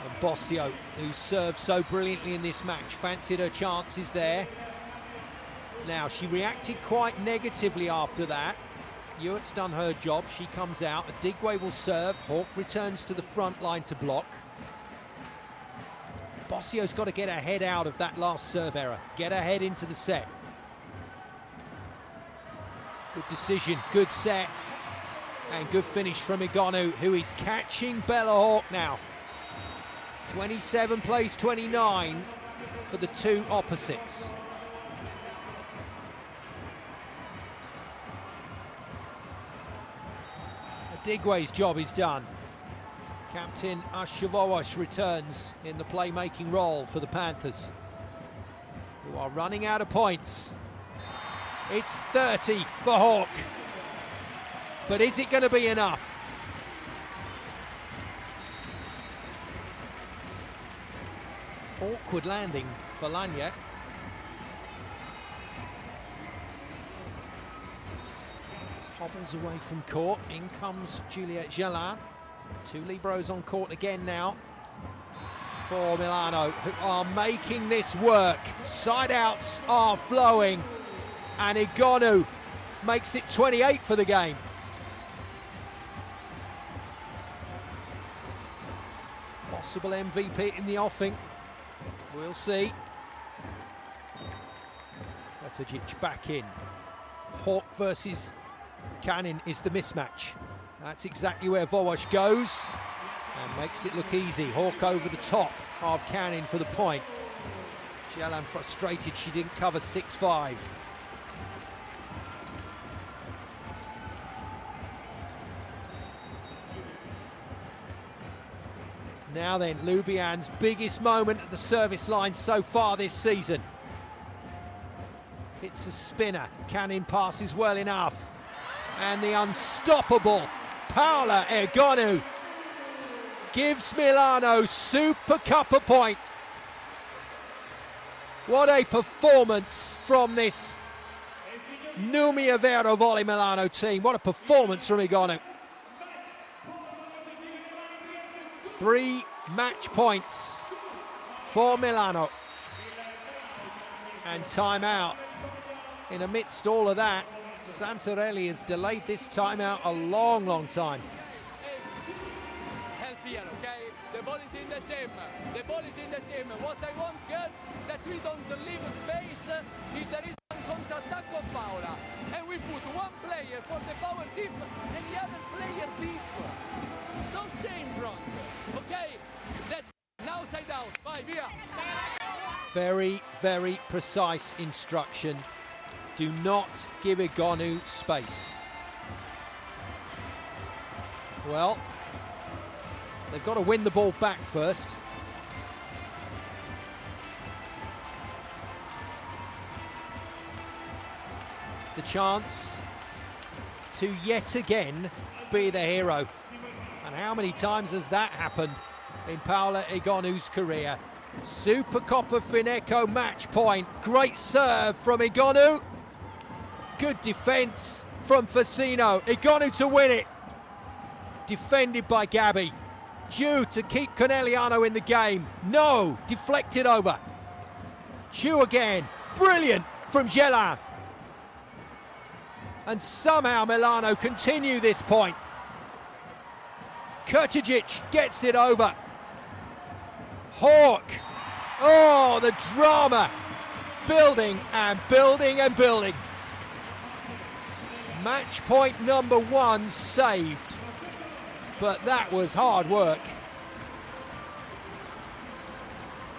And Bossio, who served so brilliantly in this match, fancied her chances there. Now, she reacted quite negatively after that. Ewart's done her job. She comes out. Adigwe will serve. Hawk returns to the front line to block. Bossio's got to get her head out of that last serve error. Get her head into the set. Good decision, good set, and good finish from Igonu, who is catching Bella Hawk now. 27 plays 29 for the two opposites. Adigwe's job is done. Captain Ashavowash returns in the playmaking role for the Panthers, who are running out of points. It's 30 for Hawk, but is it going to be enough? Awkward landing for Lanya. Hobbles away from court. In comes Juliette Jalin. Two Libros on court again now for Milano, who are making this work. Side outs are flowing, and Igonu makes it 28 for the game. Possible MVP in the offing. We'll see. Kurtajic back in. Hawk versus Canin is the mismatch. That's exactly where Vowash goes and makes it look easy. Hawk over the top of Canin for the point. Jalin frustrated she didn't cover 6-5. Now then, Lubian's biggest moment at the service line so far this season. It's a spinner. Canin passes well enough. And the unstoppable Paola Igonu gives Milano Supercoppa point. What a performance from this Numia Vero Volley Milano team. What a performance from Igonu. 3 match points for Milano. And timeout. In amidst all of that, Santarelli has delayed this timeout a long, long time. Healthier, okay? The ball is in the same. The ball is in the same. What I want, girls, that we don't leave space if there is one counter-attack of Paola. And we put one player for the power tip and the other player deep. Don't stay in front, okay? That's now side out. Bye, via. Very, very precise instruction. Do not give Igonu space. Well, they've got to win the ball back first. The chance to yet again be the hero. And how many times has that happened in Paola Egonu's career. Supercoppa Final match point. Great serve from Egonu. Good defence from Facino. Egonu to win it. Defended by Gabi. Due to keep Conegliano in the game. No, deflected over. Due again. Brilliant from Gelan. And somehow Milano continue this point. Kurtajic gets it over. Hawk. Oh, the drama. Building and building and building. Match point number 1 saved. But that was hard work.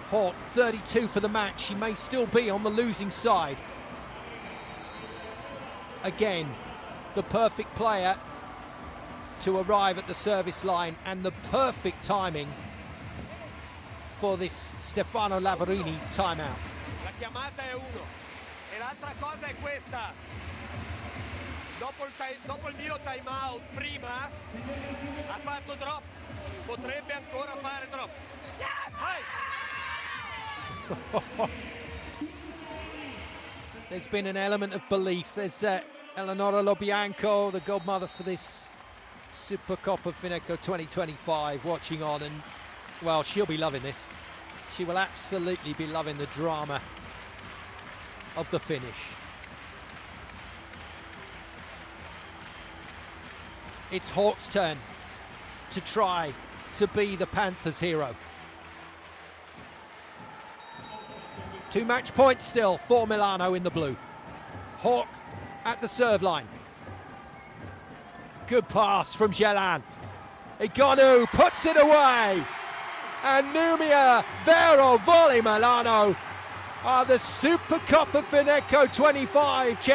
Hawk, 32 for the match. He may still be on the losing side. Again, the perfect player to arrive at the service line and the perfect timing for this Stefano Lavarini timeout. La chiamata è 1 e l'altra cosa è questa. Dopo il mio time out prima ha fatto drop, potrebbe ancora fare drop. There's been an element of belief. There's Eleonora Lobianco, the godmother for this Supercoppa Final 2025, watching on, and well, she'll be loving this. She will absolutely be loving the drama of the finish. It's Hawk's turn to try to be the Panthers' hero. 2 match points still for Milano in the blue. Hawk at the serve line. Good pass from Gelan. Egonu puts it away. And Numia Vero Volley Milano are the Supercoppa Final 25 champions.